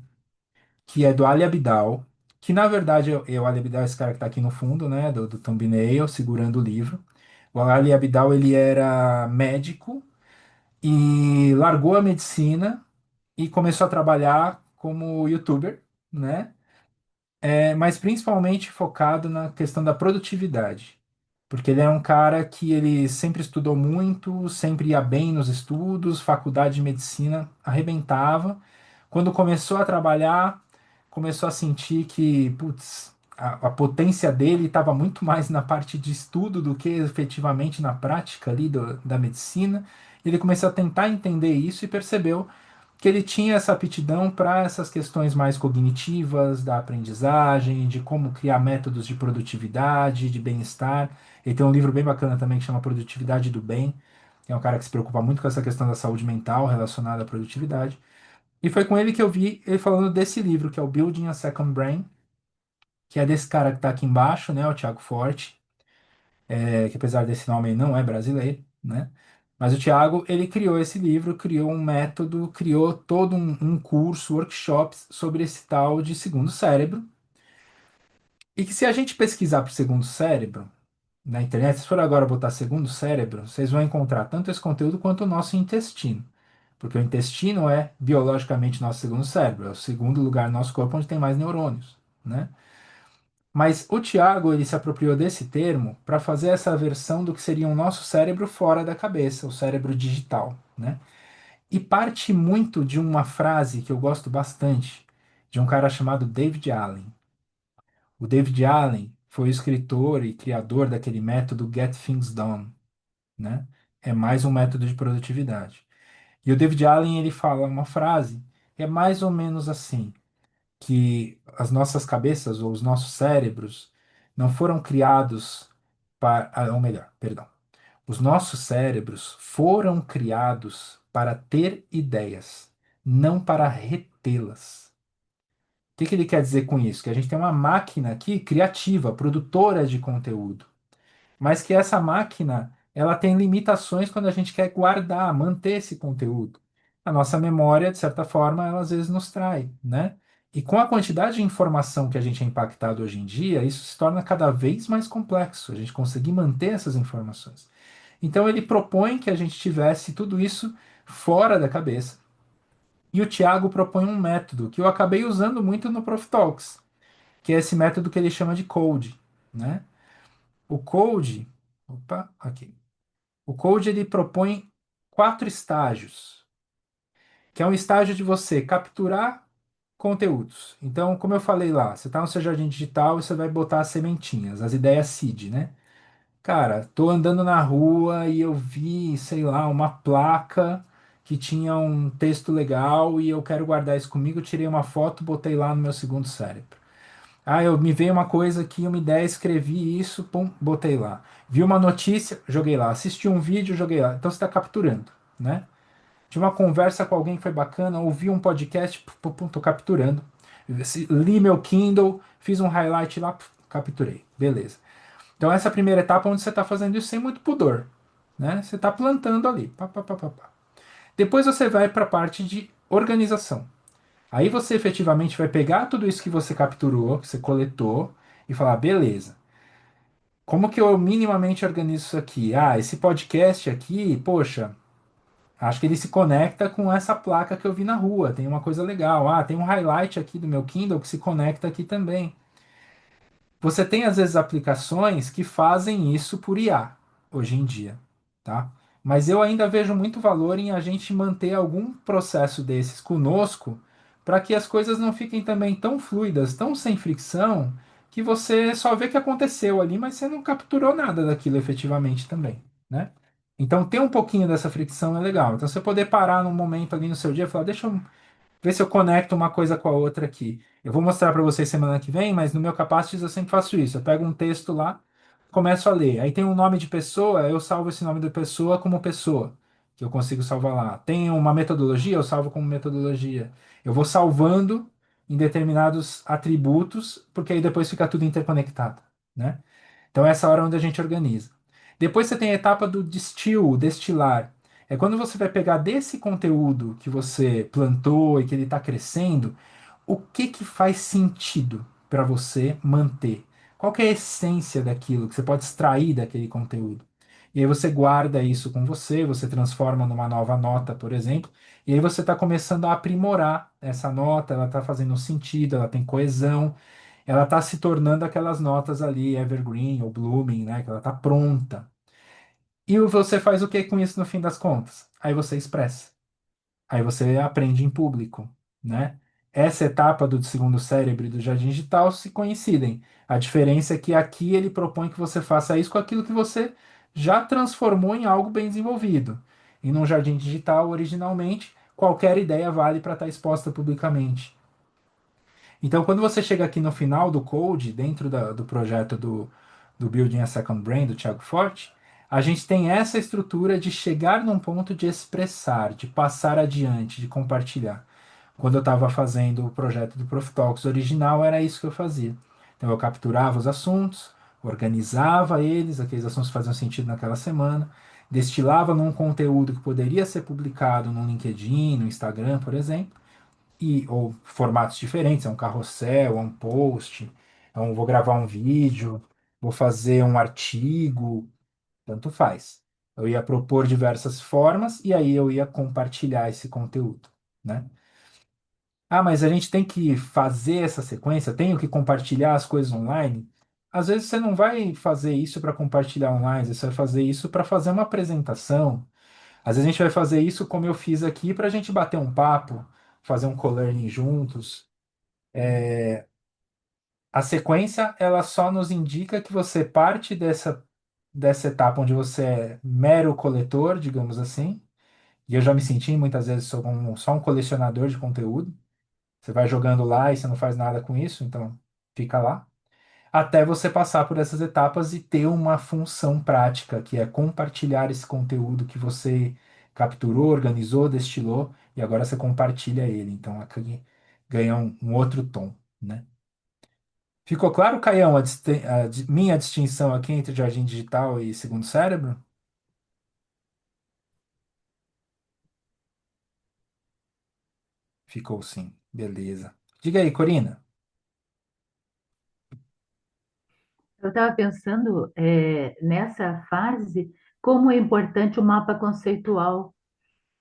que é do Ali Abidal, que na verdade o Ali Abidal é esse cara que está aqui no fundo, né, do thumbnail, segurando o livro. O Ali Abidal, ele era médico e largou a medicina e começou a trabalhar como youtuber, né? Mas principalmente focado na questão da produtividade. porque ele é um cara que ele sempre estudou muito, sempre ia bem nos estudos, faculdade de medicina arrebentava. Quando começou a trabalhar, começou a sentir que, putz, a potência dele estava muito mais na parte de estudo do que efetivamente na prática ali da medicina. Ele começou a tentar entender isso e percebeu que ele tinha essa aptidão para essas questões mais cognitivas, da aprendizagem, de como criar métodos de produtividade, de bem-estar. Ele tem um livro bem bacana também que chama Produtividade do Bem, que é um cara que se preocupa muito com essa questão da saúde mental relacionada à produtividade. E foi com ele que eu vi ele falando desse livro, que é o Building a Second Brain, que é desse cara que está aqui embaixo, né, o Thiago Forte, que apesar desse nome ele não é brasileiro, né? Mas o Thiago, ele criou esse livro, criou um método, criou todo um curso, workshops sobre esse tal de segundo cérebro. E que se a gente pesquisar por segundo cérebro na internet, se for agora botar segundo cérebro, vocês vão encontrar tanto esse conteúdo quanto o nosso intestino. Porque o intestino é biologicamente nosso segundo cérebro, é o segundo lugar no nosso corpo onde tem mais neurônios, né? Mas o Tiago ele se apropriou desse termo para fazer essa versão do que seria o nosso cérebro fora da cabeça, o cérebro digital, né? E parte muito de uma frase que eu gosto bastante, de um cara chamado David Allen. O David Allen foi o escritor e criador daquele método Get Things Done, né? É mais um método de produtividade. E o David Allen ele fala uma frase que é mais ou menos assim, que as nossas cabeças ou os nossos cérebros não foram criados para, ou melhor, perdão, os nossos cérebros foram criados para ter ideias, não para retê-las. O que que ele quer dizer com isso? Que a gente tem uma máquina aqui criativa, produtora de conteúdo, mas que essa máquina ela tem limitações quando a gente quer guardar, manter esse conteúdo. A nossa memória, de certa forma, ela às vezes nos trai, né? E com a quantidade de informação que a gente é impactado hoje em dia, isso se torna cada vez mais complexo, a gente conseguir manter essas informações. Então ele propõe que a gente tivesse tudo isso fora da cabeça. E o Tiago propõe um método que eu acabei usando muito no Prof Talks, que é esse método que ele chama de Code, né? O Code, opa, aqui. O Code ele propõe 4 estágios, que é um estágio de você capturar conteúdos. Então, como eu falei lá, você está no seu jardim digital e você vai botar as sementinhas, as ideias seed, né? Cara, tô andando na rua e eu vi, sei lá, uma placa que tinha um texto legal e eu quero guardar isso comigo, eu tirei uma foto, botei lá no meu segundo cérebro. Ah, eu me veio uma coisa aqui, uma ideia, escrevi isso, pum, botei lá. Vi uma notícia, joguei lá. Assisti um vídeo, joguei lá. Então você está capturando, né? Tive uma conversa com alguém que foi bacana, ouvi um podcast, pum, pum, tô capturando. Li meu Kindle, fiz um highlight lá, pum, capturei. Beleza. Então essa é a primeira etapa onde você está fazendo isso sem muito pudor, né? Você está plantando ali. Pá, pá, pá, pá, pá. Depois você vai para a parte de organização. Aí você efetivamente vai pegar tudo isso que você capturou, que você coletou, e falar, beleza, como que eu minimamente organizo isso aqui? Ah, esse podcast aqui, poxa, acho que ele se conecta com essa placa que eu vi na rua, tem uma coisa legal. Ah, tem um highlight aqui do meu Kindle que se conecta aqui também. Você tem às vezes aplicações que fazem isso por IA hoje em dia, tá? Mas eu ainda vejo muito valor em a gente manter algum processo desses conosco para que as coisas não fiquem também tão fluidas, tão sem fricção, que você só vê que aconteceu ali, mas você não capturou nada daquilo efetivamente também, né? Então ter um pouquinho dessa fricção é legal. Então você poder parar num momento ali no seu dia e falar, deixa eu ver se eu conecto uma coisa com a outra aqui. Eu vou mostrar para vocês semana que vem, mas no meu Capacities eu sempre faço isso. Eu pego um texto lá, começo a ler. Aí tem um nome de pessoa, eu salvo esse nome da pessoa como pessoa, que eu consigo salvar lá. Tem uma metodologia, eu salvo como metodologia. Eu vou salvando em determinados atributos, porque aí depois fica tudo interconectado, né? Então essa é a hora onde a gente organiza. Depois você tem a etapa do distill, destilar. É quando você vai pegar desse conteúdo que você plantou e que ele está crescendo, o que que faz sentido para você manter? Qual que é a essência daquilo que você pode extrair daquele conteúdo? E aí você guarda isso com você, você transforma numa nova nota, por exemplo, e aí você está começando a aprimorar essa nota, ela está fazendo sentido, ela tem coesão, ela está se tornando aquelas notas ali, evergreen ou blooming, né? Que ela está pronta. E você faz o que com isso no fim das contas? Aí você expressa. Aí você aprende em público, né? Essa etapa do segundo cérebro e do jardim digital se coincidem. A diferença é que aqui ele propõe que você faça isso com aquilo que você já transformou em algo bem desenvolvido. E no jardim digital, originalmente, qualquer ideia vale para estar exposta publicamente. Então, quando você chega aqui no final do code, dentro do projeto do Building a Second Brain, do Thiago Forte, a gente tem essa estrutura de chegar num ponto de expressar, de passar adiante, de compartilhar. Quando eu estava fazendo o projeto do Profitalks original, era isso que eu fazia. Então, eu capturava os assuntos, organizava eles, aqueles assuntos que faziam sentido naquela semana, destilava num conteúdo que poderia ser publicado no LinkedIn, no Instagram, por exemplo, ou formatos diferentes, é um carrossel, é um post, vou gravar um vídeo, vou fazer um artigo, tanto faz. Eu ia propor diversas formas e aí eu ia compartilhar esse conteúdo, né? Ah, mas a gente tem que fazer essa sequência, tenho que compartilhar as coisas online. Às vezes você não vai fazer isso para compartilhar online, você vai fazer isso para fazer uma apresentação. Às vezes a gente vai fazer isso como eu fiz aqui para a gente bater um papo, fazer um co-learning juntos. A sequência, ela só nos indica que você parte dessa etapa onde você é mero coletor, digamos assim, e eu já me senti muitas vezes só um colecionador de conteúdo. Você vai jogando lá e você não faz nada com isso, então fica lá. Até você passar por essas etapas e ter uma função prática, que é compartilhar esse conteúdo que você capturou, organizou, destilou, e agora você compartilha ele. Então aqui ganha um outro tom, né? Ficou claro, Caião, minha distinção aqui entre jardim digital e segundo cérebro? Ficou sim, beleza. Diga aí, Corina. Eu estava pensando, nessa fase, como é importante o mapa conceitual,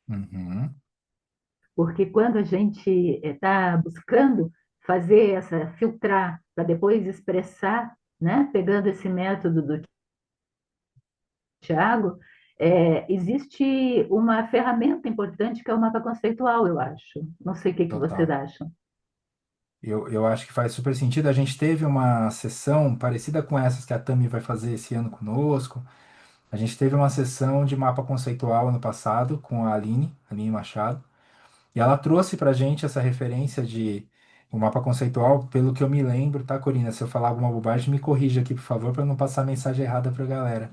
Uhum, porque quando a gente está buscando fazer filtrar, para depois expressar, né, pegando esse método do Tiago, existe uma ferramenta importante que é o mapa conceitual, eu acho. Não sei o que vocês total. acham. Eu acho que faz super sentido. A gente teve uma sessão parecida com essas que a Tami vai fazer esse ano conosco. A gente teve uma sessão de mapa conceitual ano passado com a Aline Machado, e ela trouxe para a gente essa referência de o mapa conceitual, pelo que eu me lembro, tá, Corina? Se eu falar alguma bobagem, me corrija aqui, por favor, para não passar mensagem errada para a galera.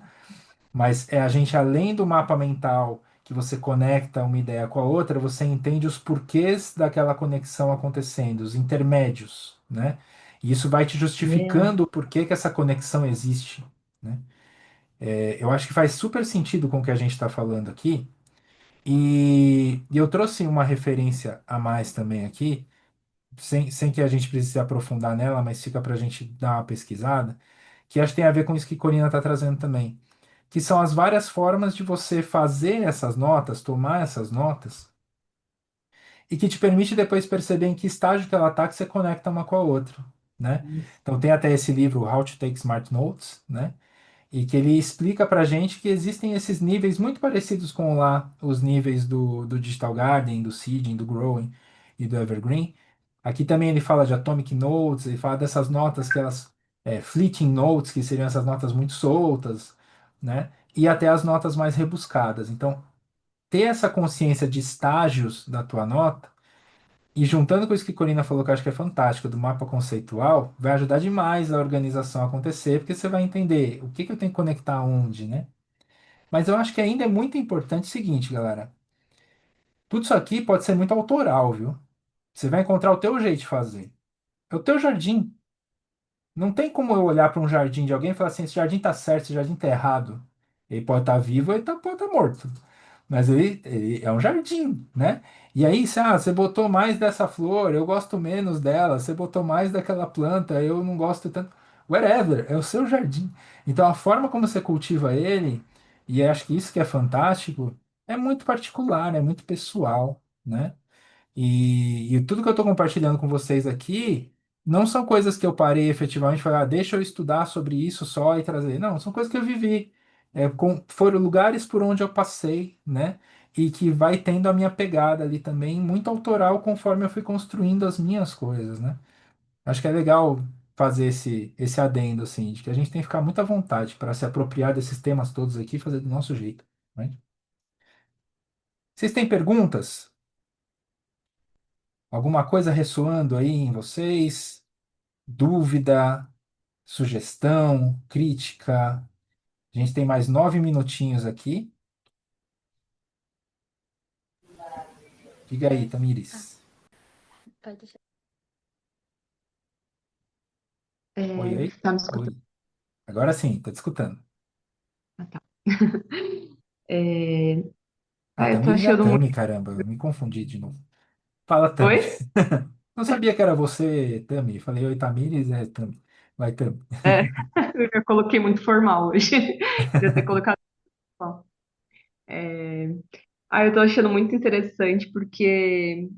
Mas é a gente, além do mapa mental, que você conecta uma ideia com a outra, você entende os porquês daquela conexão acontecendo, os intermédios, né? E isso vai te É, justificando o porquê que essa conexão existe, né? Eu acho que faz super sentido com o que a gente está falando aqui. E eu trouxe uma referência a mais também aqui, sem que a gente precise se aprofundar nela, mas fica para a gente dar uma pesquisada, que acho que tem a ver com isso que Corina está trazendo também, que são as várias formas de você fazer essas notas, tomar essas notas, e que te permite depois perceber em que estágio que ela está, que você conecta uma com a outra, né? Então tem até esse livro, How to Take Smart Notes, né? E que ele explica para a gente que existem esses níveis muito parecidos com lá os níveis do Digital Garden, do Seeding, do Growing e do Evergreen. Aqui também ele fala de Atomic Notes, ele fala dessas notas que elas, Fleeting Notes, que seriam essas notas muito soltas, né? E até as notas mais rebuscadas. Então, ter essa consciência de estágios da tua nota, e juntando com isso que a Corina falou, que eu acho que é fantástico, do mapa conceitual, vai ajudar demais a organização a acontecer, porque você vai entender o que que eu tenho que conectar aonde, né? Mas eu acho que ainda é muito importante o seguinte, galera. Tudo isso aqui pode ser muito autoral, viu? Você vai encontrar o teu jeito de fazer. É o teu jardim. Não tem como eu olhar para um jardim de alguém e falar assim, esse jardim tá certo, esse jardim tá errado. Ele pode estar vivo, pode estar morto. Mas ele é um jardim, né? E aí, você botou mais dessa flor, eu gosto menos dela. Você botou mais daquela planta, eu não gosto tanto. Whatever, é o seu jardim. Então, a forma como você cultiva ele, e eu acho que isso que é fantástico, é muito particular, é muito pessoal, né? E tudo que eu estou compartilhando com vocês aqui não são coisas que eu parei efetivamente e falei, ah, deixa eu estudar sobre isso só e trazer. Não, são coisas que eu vivi. Foram lugares por onde eu passei, né? E que vai tendo a minha pegada ali também, muito autoral conforme eu fui construindo as minhas coisas, né? Acho que é legal fazer esse adendo, assim, de que a gente tem que ficar muito à vontade para se apropriar desses temas todos aqui e fazer do nosso jeito, né? Vocês têm perguntas? Alguma coisa ressoando aí em vocês? Dúvida, sugestão, crítica? A gente tem mais 9 minutinhos aqui. Diga aí, Tamires. Pode deixar. Oi, aí? Tá me escutando? Oi. Agora sim, tô te escutando. Ah, tá. É, A eu tô Tamires é a achando muito. Tami, caramba, eu me confundi de novo. Fala, Tami. Oi? Não sabia que era você, Tami. Falei, oi, Tamires, é Tami. Vai, Tami. É, eu coloquei muito formal hoje. Queria ter colocado só. É, eu tô achando muito interessante porque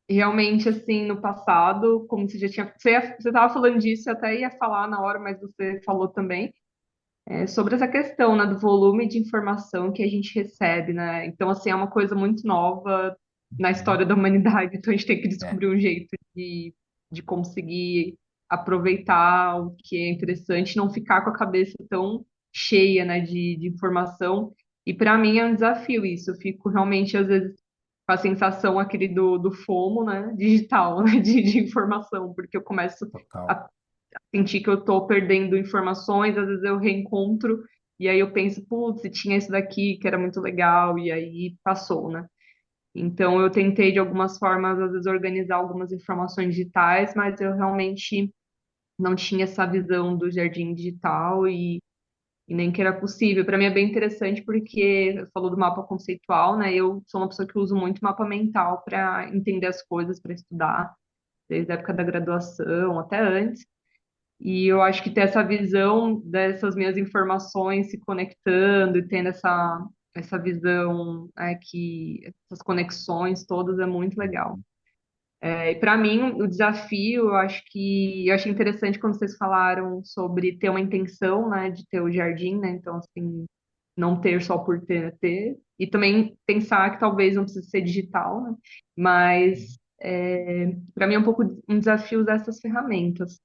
realmente, assim, no passado, como você já tinha. Você tava falando disso, eu até ia falar na hora, mas você falou também. Sobre essa questão, né, do volume de informação que a gente recebe, né? Então, assim, é uma coisa muito nova na história da humanidade, então a gente tem que É, descobrir um jeito de conseguir aproveitar o que é interessante, não ficar com a cabeça tão cheia, né, de informação. E para mim é um desafio isso. Eu fico realmente, às vezes, com a sensação aquele do FOMO, né, digital, né, de informação, porque eu começo total. a sentir que eu estou perdendo informações, às vezes eu reencontro e aí eu penso, putz, tinha isso daqui que era muito legal e aí passou, né? Então eu tentei de algumas formas, às vezes, organizar algumas informações digitais, mas eu realmente não tinha essa visão do jardim digital e nem que era possível. Para mim é bem interessante porque falou do mapa conceitual, né? Eu sou uma pessoa que uso muito mapa mental para entender as coisas, para estudar, desde a época da graduação até antes. E eu acho que ter essa visão dessas minhas informações se conectando e tendo essa visão, que essas conexões todas é muito legal. E para mim, o desafio, eu achei interessante quando vocês falaram sobre ter uma intenção, né, de ter o jardim, né? Então, assim, não ter só por ter. E também pensar que talvez não precise ser digital, né? Mas para mim é um pouco um desafio usar essas ferramentas.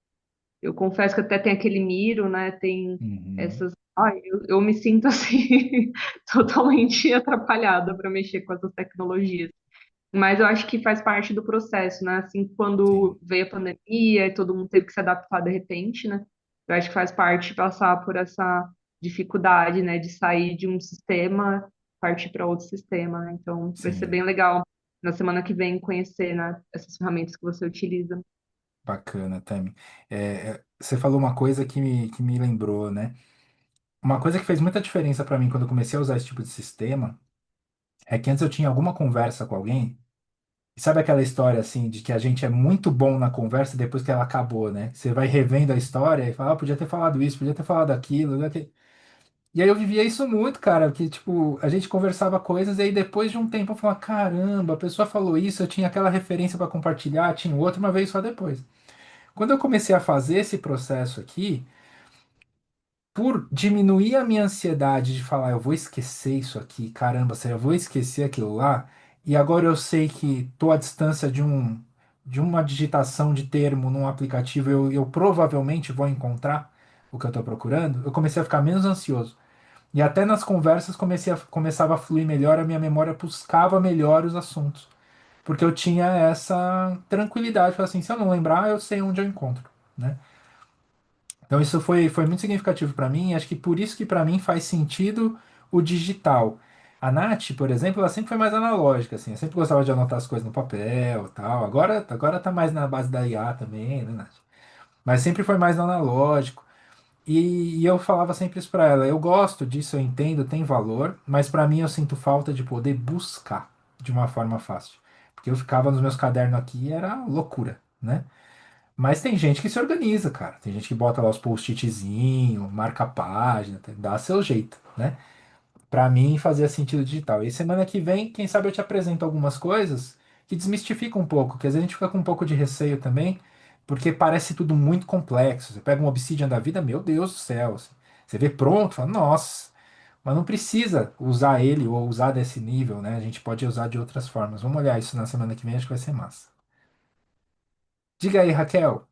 Eu confesso que até tem aquele Miro, né? Tem Uhum. essas. Ai, eu me sinto assim, totalmente atrapalhada para mexer com essas tecnologias. Mas eu acho que faz parte do processo, né? Assim, Sim, quando veio a pandemia e todo mundo teve que se adaptar de repente, né? Eu acho que faz parte passar por essa dificuldade, né? De sair de um sistema, partir para outro sistema, né? Então, vai ser sim. bem legal na semana que vem conhecer, né? Essas ferramentas que você utiliza. Bacana, Tami. Você falou uma coisa que me lembrou, né? Uma coisa que fez muita diferença para mim quando eu comecei a usar esse tipo de sistema é que antes eu tinha alguma conversa com alguém, e sabe aquela história assim de que a gente é muito bom na conversa depois que ela acabou, né? Você vai revendo a história e fala, ah, podia ter falado isso, podia ter falado aquilo, né? E aí eu vivia isso muito, cara, que tipo, a gente conversava coisas e aí depois de um tempo eu falava, caramba, a pessoa falou isso, eu tinha aquela referência para compartilhar, tinha outra, uma vez só depois. Quando eu comecei a fazer esse processo aqui, por diminuir a minha ansiedade de falar, eu vou esquecer isso aqui, caramba, sério, eu vou esquecer aquilo lá, e agora eu sei que estou à distância de uma digitação de termo num aplicativo, eu provavelmente vou encontrar o que eu estou procurando, eu comecei a ficar menos ansioso. E até nas conversas começava a fluir melhor, a minha memória buscava melhor os assuntos. Porque eu tinha essa tranquilidade, falei assim, se eu não lembrar, eu sei onde eu encontro, né? Então isso foi muito significativo para mim, e acho que por isso que para mim faz sentido o digital. A Nath, por exemplo, ela sempre foi mais analógica, assim, eu sempre gostava de anotar as coisas no papel e tal. Agora tá mais na base da IA também, né, Nath? Mas sempre foi mais no analógico. E eu falava sempre isso para ela, eu gosto disso, eu entendo, tem valor, mas para mim eu sinto falta de poder buscar de uma forma fácil. Porque eu ficava nos meus cadernos aqui e era loucura, né? Mas tem gente que se organiza, cara. Tem gente que bota lá os post-itzinho, marca a página, dá seu jeito, né? Pra mim fazia sentido digital. E semana que vem, quem sabe eu te apresento algumas coisas que desmistificam um pouco, que às vezes a gente fica com um pouco de receio também porque parece tudo muito complexo. Você pega um Obsidian da vida, meu Deus do céu, assim. Você vê pronto, fala, nossa, mas não precisa usar ele ou usar desse nível, né? A gente pode usar de outras formas. Vamos olhar isso na semana que vem, acho que vai ser massa. Diga aí, Raquel.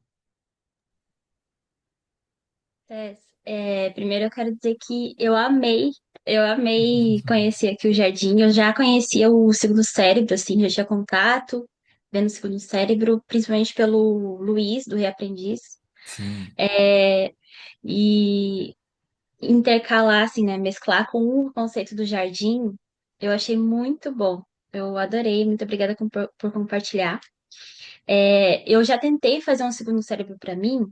Primeiro eu quero dizer que eu amei conhecer aqui o Jardim. Eu já conhecia o Segundo Cérebro, assim, já tinha contato vendo o Segundo Cérebro, principalmente pelo Luiz, do Reaprendiz. Sim. É, e intercalar, assim, né, mesclar com o conceito do Jardim, eu achei muito bom. Eu adorei, muito obrigada por compartilhar. Eu já tentei fazer um Segundo Cérebro para mim,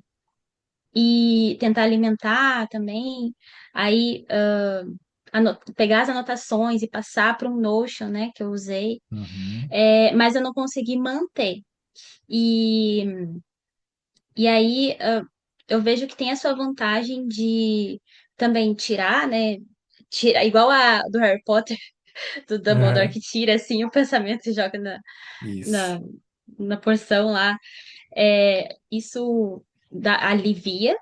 e tentar alimentar também. Aí, pegar as anotações e passar para um Notion, né, que eu usei. Uhum. Mas eu não consegui manter. E, e aí, eu vejo que tem a sua vantagem de também tirar, né, igual a do Harry Potter, do Dumbledore, Aham. que tira, assim, o pensamento e joga Isso. na, na porção lá. Isso alivia.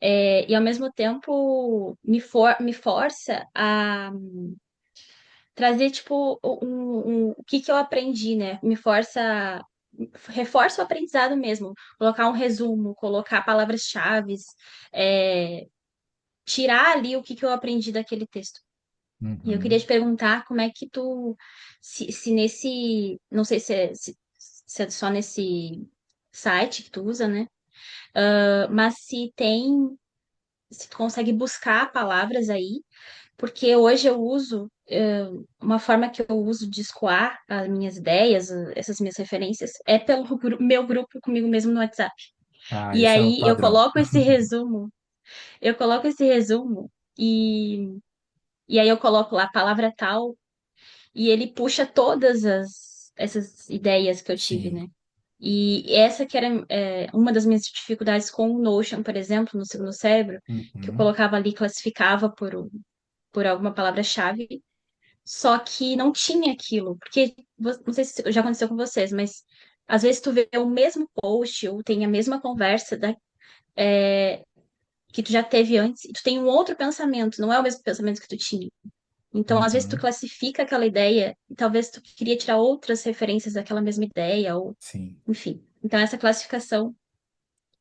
E ao mesmo tempo me força a trazer, tipo, o que que eu aprendi, né? Reforça o aprendizado mesmo. Colocar um resumo, colocar palavras-chaves, é, tirar ali o que que eu aprendi daquele texto. E eu queria Uhum. te perguntar como é que se nesse, não sei se é só nesse site que tu usa, né? Mas se tu consegue buscar palavras aí, porque hoje eu uso, uma forma que eu uso de escoar as minhas ideias, essas minhas referências, é pelo meu grupo comigo mesmo no WhatsApp. Ah, E esse é o aí padrão. eu coloco esse resumo e aí eu coloco lá a palavra tal e ele puxa essas ideias que eu tive, Sim. né? E essa que era uma das minhas dificuldades com o Notion, por exemplo, no Segundo Cérebro, que eu Uhum. colocava ali, classificava por alguma palavra-chave, só que não tinha aquilo, porque não sei se já aconteceu com vocês, mas às vezes tu vê o mesmo post ou tem a mesma conversa que tu já teve antes e tu tem um outro pensamento, não é o mesmo pensamento que tu tinha. Então, às vezes tu Uhum. classifica aquela ideia e talvez tu queria tirar outras referências daquela mesma ideia ou Sim. enfim. Então, essa classificação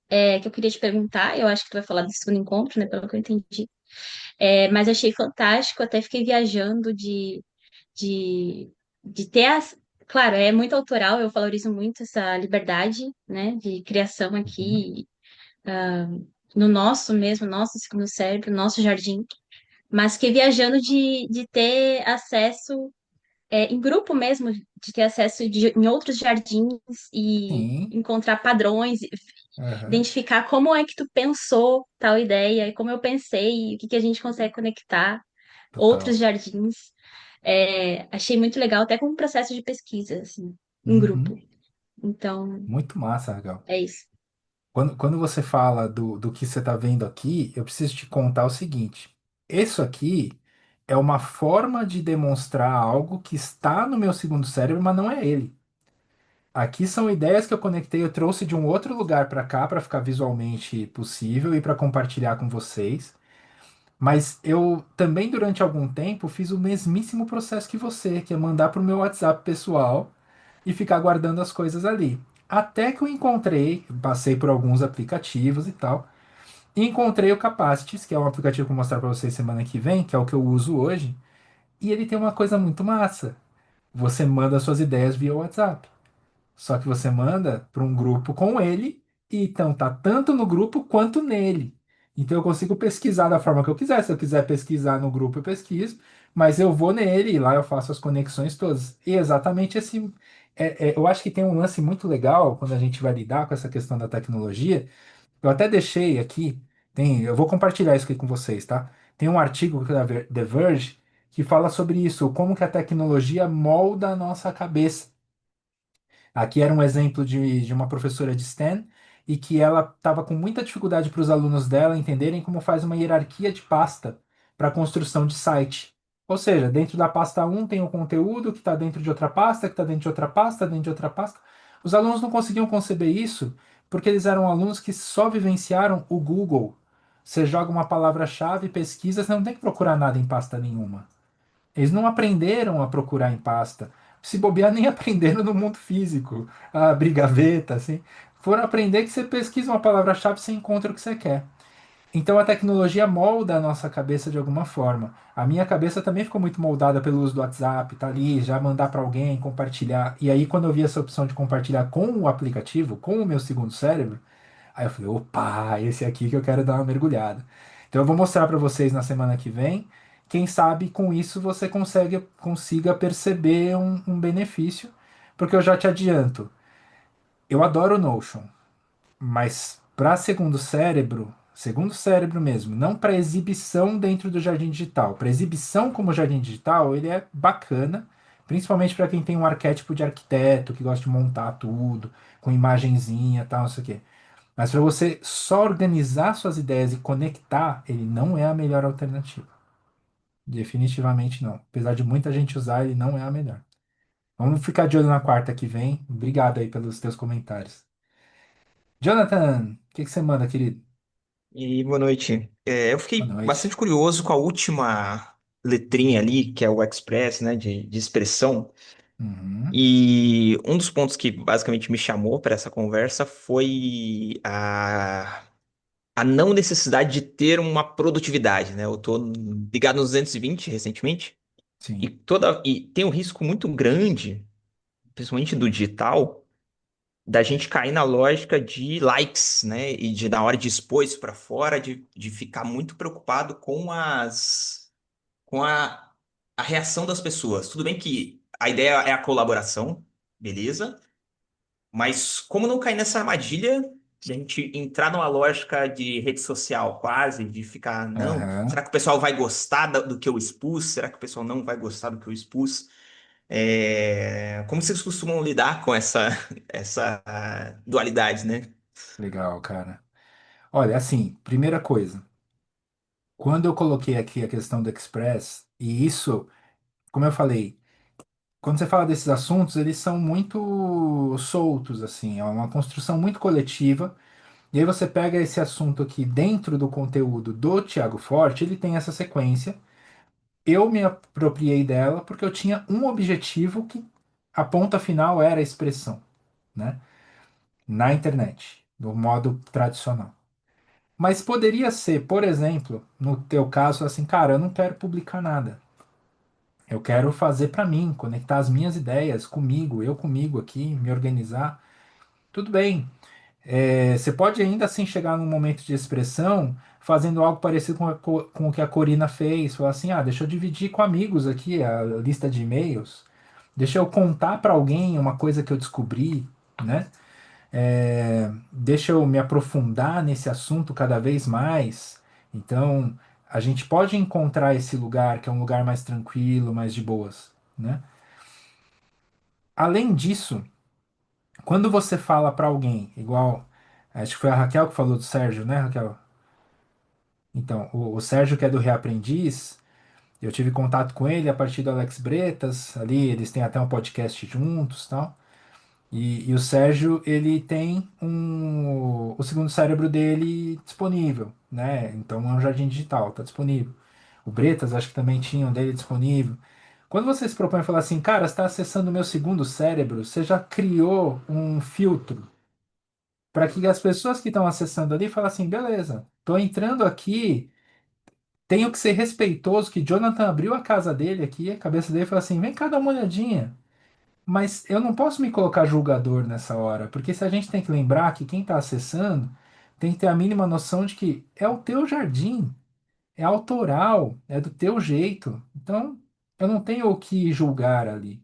que eu queria te perguntar, eu acho que tu vai falar do segundo encontro, né, pelo que eu entendi. Mas achei fantástico, até fiquei viajando de, de ter as. Claro, é muito autoral, eu valorizo muito essa liberdade, né, de criação Uhum. aqui, no nosso mesmo, nosso segundo cérebro, nosso jardim, mas fiquei viajando de ter acesso, em grupo mesmo, de ter acesso em outros jardins e Sim. encontrar padrões, Aham. identificar como é que tu pensou tal ideia e como eu pensei, e o que que a gente consegue conectar outros Total. jardins. Achei muito legal, até como processo de pesquisa, assim, em grupo. Uhum. Então, Muito massa, Raquel. é isso. Quando você fala do que você está vendo aqui, eu preciso te contar o seguinte. Isso aqui é uma forma de demonstrar algo que está no meu segundo cérebro, mas não é ele. Aqui são ideias que eu conectei, eu trouxe de um outro lugar para cá para ficar visualmente possível e para compartilhar com vocês. Mas eu também, durante algum tempo, fiz o mesmíssimo processo que você, que é mandar para o meu WhatsApp pessoal e ficar guardando as coisas ali. Até que eu encontrei, passei por alguns aplicativos e tal, e encontrei o Capacities, que é um aplicativo que eu vou mostrar para vocês semana que vem, que é o que eu uso hoje, e ele tem uma coisa muito massa. Você manda suas ideias via WhatsApp. Só que você manda para um grupo com ele, e então tá tanto no grupo quanto nele. Então eu consigo pesquisar da forma que eu quiser. Se eu quiser pesquisar no grupo, eu pesquiso, mas eu vou nele e lá eu faço as conexões todas. E exatamente esse. Eu acho que tem um lance muito legal quando a gente vai lidar com essa questão da tecnologia. Eu até deixei aqui, eu vou compartilhar isso aqui com vocês, tá? Tem um artigo da The Verge que fala sobre isso, como que a tecnologia molda a nossa cabeça. Aqui era um exemplo de uma professora de STEM e que ela estava com muita dificuldade para os alunos dela entenderem como faz uma hierarquia de pasta para a construção de site. Ou seja, dentro da pasta um tem o conteúdo que está dentro de outra pasta, que está dentro de outra pasta, dentro de outra pasta. Os alunos não conseguiam conceber isso porque eles eram alunos que só vivenciaram o Google. Você joga uma palavra-chave, pesquisa, você não tem que procurar nada em pasta nenhuma. Eles não aprenderam a procurar em pasta. Se bobear, nem aprenderam no mundo físico, a abrir gaveta, assim. Foram aprender que você pesquisa uma palavra-chave e você encontra o que você quer. Então a tecnologia molda a nossa cabeça de alguma forma. A minha cabeça também ficou muito moldada pelo uso do WhatsApp, tá ali, já mandar para alguém, compartilhar. E aí, quando eu vi essa opção de compartilhar com o aplicativo, com o meu segundo cérebro, aí eu falei, opa, esse aqui que eu quero dar uma mergulhada. Então eu vou mostrar para vocês na semana que vem. Quem sabe com isso você consiga perceber um benefício, porque eu já te adianto, eu adoro o Notion, mas para segundo cérebro mesmo, não para exibição dentro do Jardim Digital. Para exibição como Jardim Digital, ele é bacana, principalmente para quem tem um arquétipo de arquiteto, que gosta de montar tudo, com imagenzinha, tal, não sei o quê. Mas para você só organizar suas ideias e conectar, ele não é a melhor alternativa. Definitivamente não. Apesar de muita gente usar, ele não é a melhor. Vamos ficar de olho na quarta que vem. Obrigado aí pelos teus comentários. Jonathan, o que você manda, querido? E boa noite. Eu Boa fiquei noite. bastante curioso com a última letrinha ali, que é o Express, né, de expressão. Uhum, E um dos pontos que basicamente me chamou para essa conversa foi a não necessidade de ter uma produtividade, né? Eu tô ligado nos 220 recentemente sim. e tem um risco muito grande, principalmente do digital, da gente cair na lógica de likes, né? E de na hora de expor isso para fora, de ficar muito preocupado com a reação das pessoas. Tudo bem que a ideia é a colaboração, beleza? Mas como não cair nessa armadilha de a gente entrar numa lógica de rede social, quase, de ficar, não, será Aham, que o pessoal vai gostar do que eu expus? Será que o pessoal não vai gostar do que eu expus? Como vocês costumam lidar com essa dualidade, né? legal, cara. Olha, assim, primeira coisa, quando eu coloquei aqui a questão do Express, e isso, como eu falei, quando você fala desses assuntos, eles são muito soltos, assim, é uma construção muito coletiva. E aí você pega esse assunto aqui dentro do conteúdo do Tiago Forte, ele tem essa sequência. Eu me apropriei dela porque eu tinha um objetivo que a ponta final era a expressão, né? Na internet, do modo tradicional. Mas poderia ser, por exemplo, no teu caso, assim, cara, eu não quero publicar nada. Eu quero fazer para mim, conectar as minhas ideias comigo, eu comigo aqui, me organizar. Tudo bem. Você pode ainda assim chegar num momento de expressão fazendo algo parecido com o que a Corina fez. Falar assim, ah, deixa eu dividir com amigos aqui a lista de e-mails. Deixa eu contar para alguém uma coisa que eu descobri, né? Deixa eu me aprofundar nesse assunto cada vez mais. Então, a gente pode encontrar esse lugar que é um lugar mais tranquilo, mais de boas, né? Além disso, quando você fala para alguém, igual, acho que foi a Raquel que falou do Sérgio, né, Raquel? Então, o Sérgio, que é do Reaprendiz, eu tive contato com ele a partir do Alex Bretas, ali eles têm até um podcast juntos, tal. E o Sérgio, ele tem o segundo cérebro dele disponível, né? Então é um jardim digital, tá disponível. O Bretas, acho que também tinha um dele disponível. Quando você se propõe a falar assim, cara, você está acessando o meu segundo cérebro, você já criou um filtro para que as pessoas que estão acessando ali falem assim, beleza, tô entrando aqui, tenho que ser respeitoso, que Jonathan abriu a casa dele aqui, a cabeça dele e falou assim, vem cá dar uma olhadinha. Mas eu não posso me colocar julgador nessa hora, porque se a gente tem que lembrar que quem está acessando tem que ter a mínima noção de que é o teu jardim, é autoral, é do teu jeito. Então, eu não tenho o que julgar ali.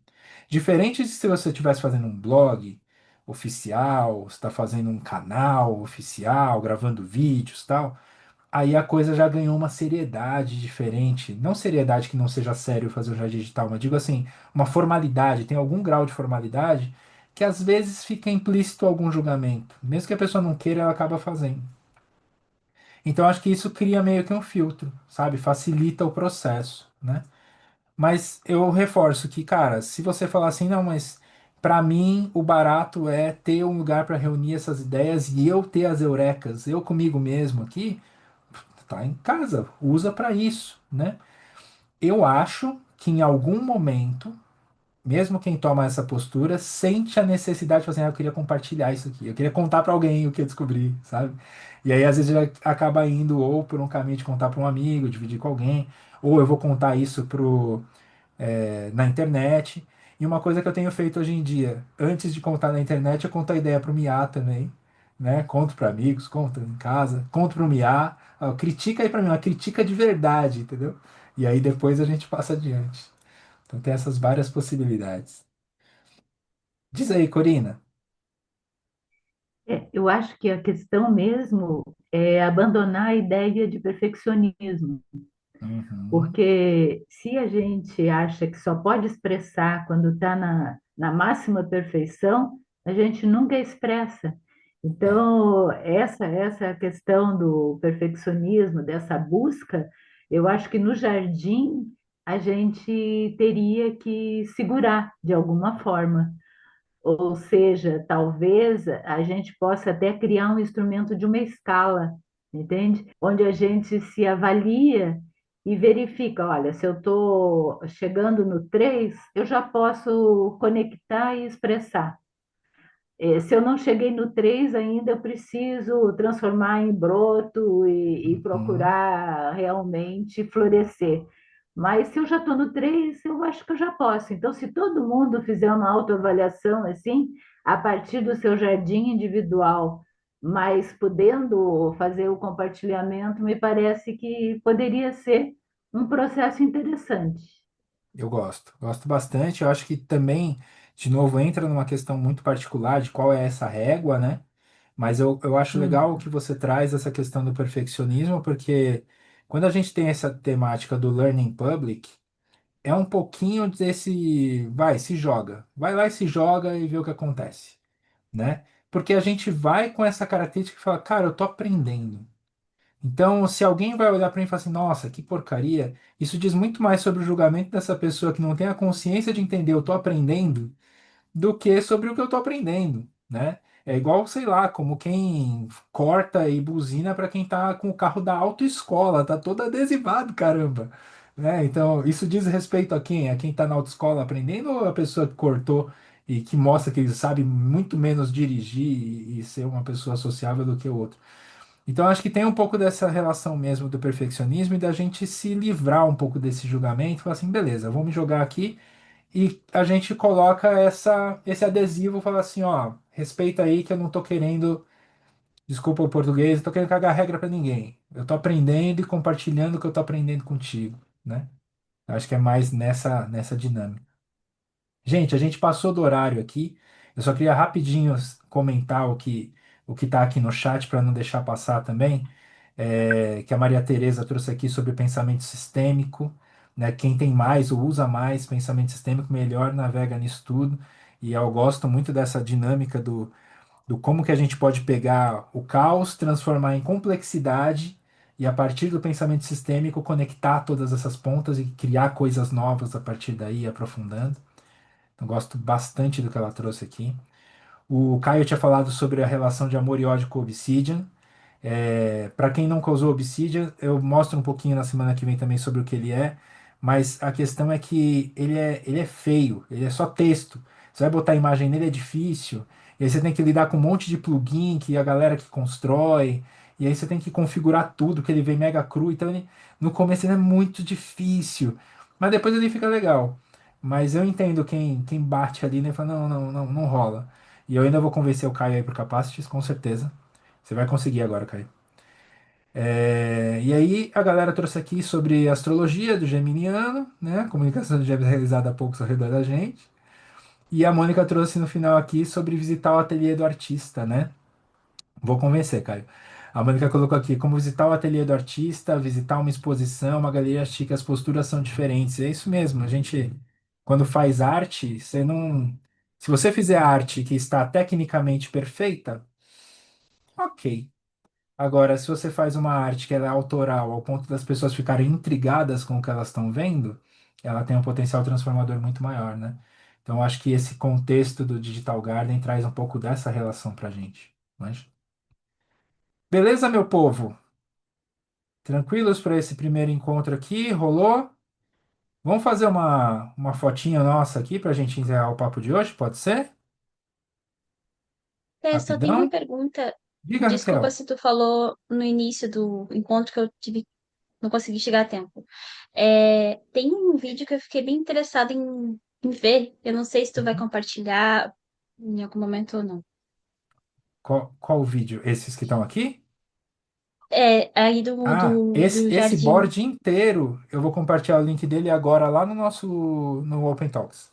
Diferente de se você estivesse fazendo um blog oficial, você está fazendo um canal oficial, gravando vídeos, tal. Aí a coisa já ganhou uma seriedade diferente. Não seriedade que não seja sério fazer um jardim digital, mas digo assim, uma formalidade, tem algum grau de formalidade que às vezes fica implícito algum julgamento. Mesmo que a pessoa não queira, ela acaba fazendo. Então acho que isso cria meio que um filtro, sabe? Facilita o processo, né? Mas eu reforço que, cara, se você falar assim, não, mas Para mim, o barato é ter um lugar para reunir essas ideias e eu ter as eurecas, eu comigo mesmo aqui, tá em casa, usa para isso, né? Eu acho que em algum momento, mesmo quem toma essa postura, sente a necessidade de fazer, eu queria compartilhar isso aqui, eu queria contar para alguém o que eu descobri, sabe? E aí às vezes ele acaba indo ou por um caminho de contar para um amigo, dividir com alguém, ou eu vou contar isso na internet. E uma coisa que eu tenho feito hoje em dia, antes de contar na internet, eu conto a ideia para o Miá também, né? Conto para amigos, conto em casa, conto para o Miá, ó, critica aí para mim, uma crítica de verdade, entendeu? E aí depois a gente passa adiante. Então tem essas várias possibilidades. Diz aí, Corina. Eu acho que a questão mesmo é abandonar a ideia de perfeccionismo. Uhum. Porque se a gente acha que só pode expressar quando está na máxima perfeição, a gente nunca expressa. É, Então, essa questão do perfeccionismo, dessa busca, eu acho que no jardim a gente teria que segurar de alguma forma. Ou seja, talvez a gente possa até criar um instrumento de uma escala, entende? Onde a gente se avalia e verifica, olha, se eu estou chegando no 3, eu já posso conectar e expressar. Se eu não cheguei no 3 ainda, eu preciso transformar em broto e uhum. procurar realmente florescer. Mas se eu já estou no 3, eu acho que eu já posso. Então, se todo mundo fizer uma autoavaliação assim, a partir do seu jardim individual, mas podendo fazer o compartilhamento, me parece que poderia ser um processo interessante. Eu gosto, gosto bastante. Eu acho que também, de novo, entra numa questão muito particular de qual é essa régua, né? Mas eu acho legal o Hum. que você traz essa questão do perfeccionismo, porque quando a gente tem essa temática do learning public, é um pouquinho desse, vai, se joga. Vai lá e se joga e vê o que acontece, né? Porque a gente vai com essa característica e fala, cara, eu tô aprendendo. Então, se alguém vai olhar para mim e falar assim, nossa, que porcaria, isso diz muito mais sobre o julgamento dessa pessoa que não tem a consciência de entender, eu tô aprendendo, do que sobre o que eu tô aprendendo, né? É igual, sei lá, como quem corta e buzina para quem tá com o carro da autoescola, tá todo adesivado, caramba, né? Então, isso diz respeito a quem? A quem tá na autoescola aprendendo ou a pessoa que cortou e que mostra que ele sabe muito menos dirigir e ser uma pessoa sociável do que o outro? Então, acho que tem um pouco dessa relação mesmo do perfeccionismo e da gente se livrar um pouco desse julgamento, falar assim, beleza, vou me jogar aqui e a gente coloca esse adesivo, fala assim, ó, respeita aí que eu não tô querendo, desculpa o português, não tô querendo cagar regra pra ninguém. Eu tô aprendendo e compartilhando o que eu tô aprendendo contigo, né? Acho que é mais nessa dinâmica. Gente, a gente passou do horário aqui. Eu só queria rapidinho comentar o que está aqui no chat para não deixar passar também, que a Maria Tereza trouxe aqui sobre pensamento sistêmico, né? Quem tem mais ou usa mais pensamento sistêmico, melhor navega nisso tudo. E eu gosto muito dessa dinâmica do como que a gente pode pegar o caos, transformar em complexidade e a partir do pensamento sistêmico conectar todas essas pontas e criar coisas novas a partir daí, aprofundando. Eu gosto bastante do que ela trouxe aqui. O Caio tinha falado sobre a relação de amor e ódio com o Obsidian. Para quem nunca usou Obsidian, eu mostro um pouquinho na semana que vem também sobre o que ele é. Mas a questão é que ele é feio, ele é só texto. Você vai botar imagem nele é difícil. E aí você tem que lidar com um monte de plugin que a galera que constrói. E aí você tem que configurar tudo, que ele vem mega cru. Então no começo ele é muito difícil. Mas depois ele fica legal. Mas eu entendo quem bate ali, né? Fala, não, não, não, não rola. E eu ainda vou convencer o Caio aí pro Capacities, com certeza. Você vai conseguir agora, Caio. E aí a galera trouxe aqui sobre astrologia do geminiano, né? Comunicação de gêmeos realizada há pouco ao redor da gente. E a Mônica trouxe no final aqui sobre visitar o ateliê do artista, né? Vou convencer, Caio. A Mônica colocou aqui como visitar o ateliê do artista, visitar uma exposição, uma galeria chique, as posturas são diferentes. É isso mesmo, a gente, quando faz arte, você não. Se você fizer arte que está tecnicamente perfeita, ok. Agora, se você faz uma arte que ela é autoral, ao ponto das pessoas ficarem intrigadas com o que elas estão vendo, ela tem um potencial transformador muito maior, né? Então, acho que esse contexto do Digital Garden traz um pouco dessa relação para a gente. Mas... Beleza, meu povo? Tranquilos para esse primeiro encontro aqui? Rolou? Vamos fazer uma fotinha nossa aqui para a gente encerrar o papo de hoje? Pode ser? Só tem uma Rapidão? pergunta. Diga, Desculpa Raquel. se tu falou no início do encontro que eu tive, não consegui chegar a tempo. É, tem um vídeo que eu fiquei bem interessada em ver. Eu não sei se tu vai Uhum. compartilhar em algum momento ou não. Qual o vídeo? Esses que estão aqui? É, aí Ah, esse, do esse jardim. board inteiro, eu vou compartilhar o link dele agora lá no nosso no Open Talks.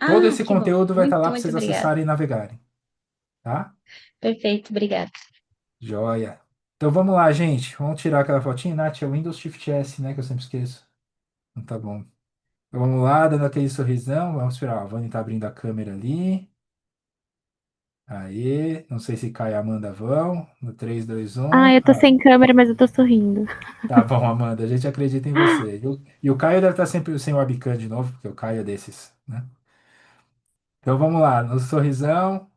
Todo Ah, esse que bom. conteúdo vai estar lá Muito, para muito vocês obrigada. acessarem e navegarem, tá? Perfeito, obrigada. Joia. Então vamos lá, gente. Vamos tirar aquela fotinha, Nath, é Windows Shift S, né? Que eu sempre esqueço. Então tá bom. Então vamos lá, dando aquele sorrisão. Vamos esperar. Ó, a Vani tá abrindo a câmera ali. Aí. Não sei se Caio e Amanda vão. No 3, 2, Ah, 1. eu tô sem câmera, mas eu tô sorrindo. Tá bom, Amanda. A gente acredita em você. E o Caio deve estar sempre sem webcam de novo, porque o Caio é desses, né? Então vamos lá. No sorrisão.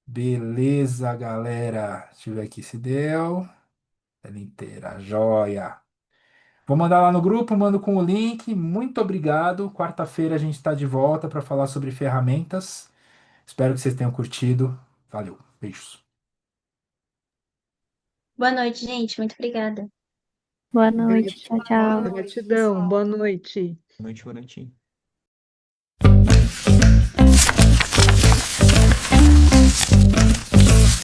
Beleza, galera. Deixa eu ver aqui se deu. Ela inteira. Joia. Vou mandar lá no grupo, mando com o link. Muito obrigado. Quarta-feira a gente está de volta para falar sobre ferramentas. Espero que vocês tenham curtido. Valeu. Beijos. Boa noite, gente. Muito obrigada. Boa noite, tchau, tchau. Gratidão, boa noite. Boa noite, boa noite.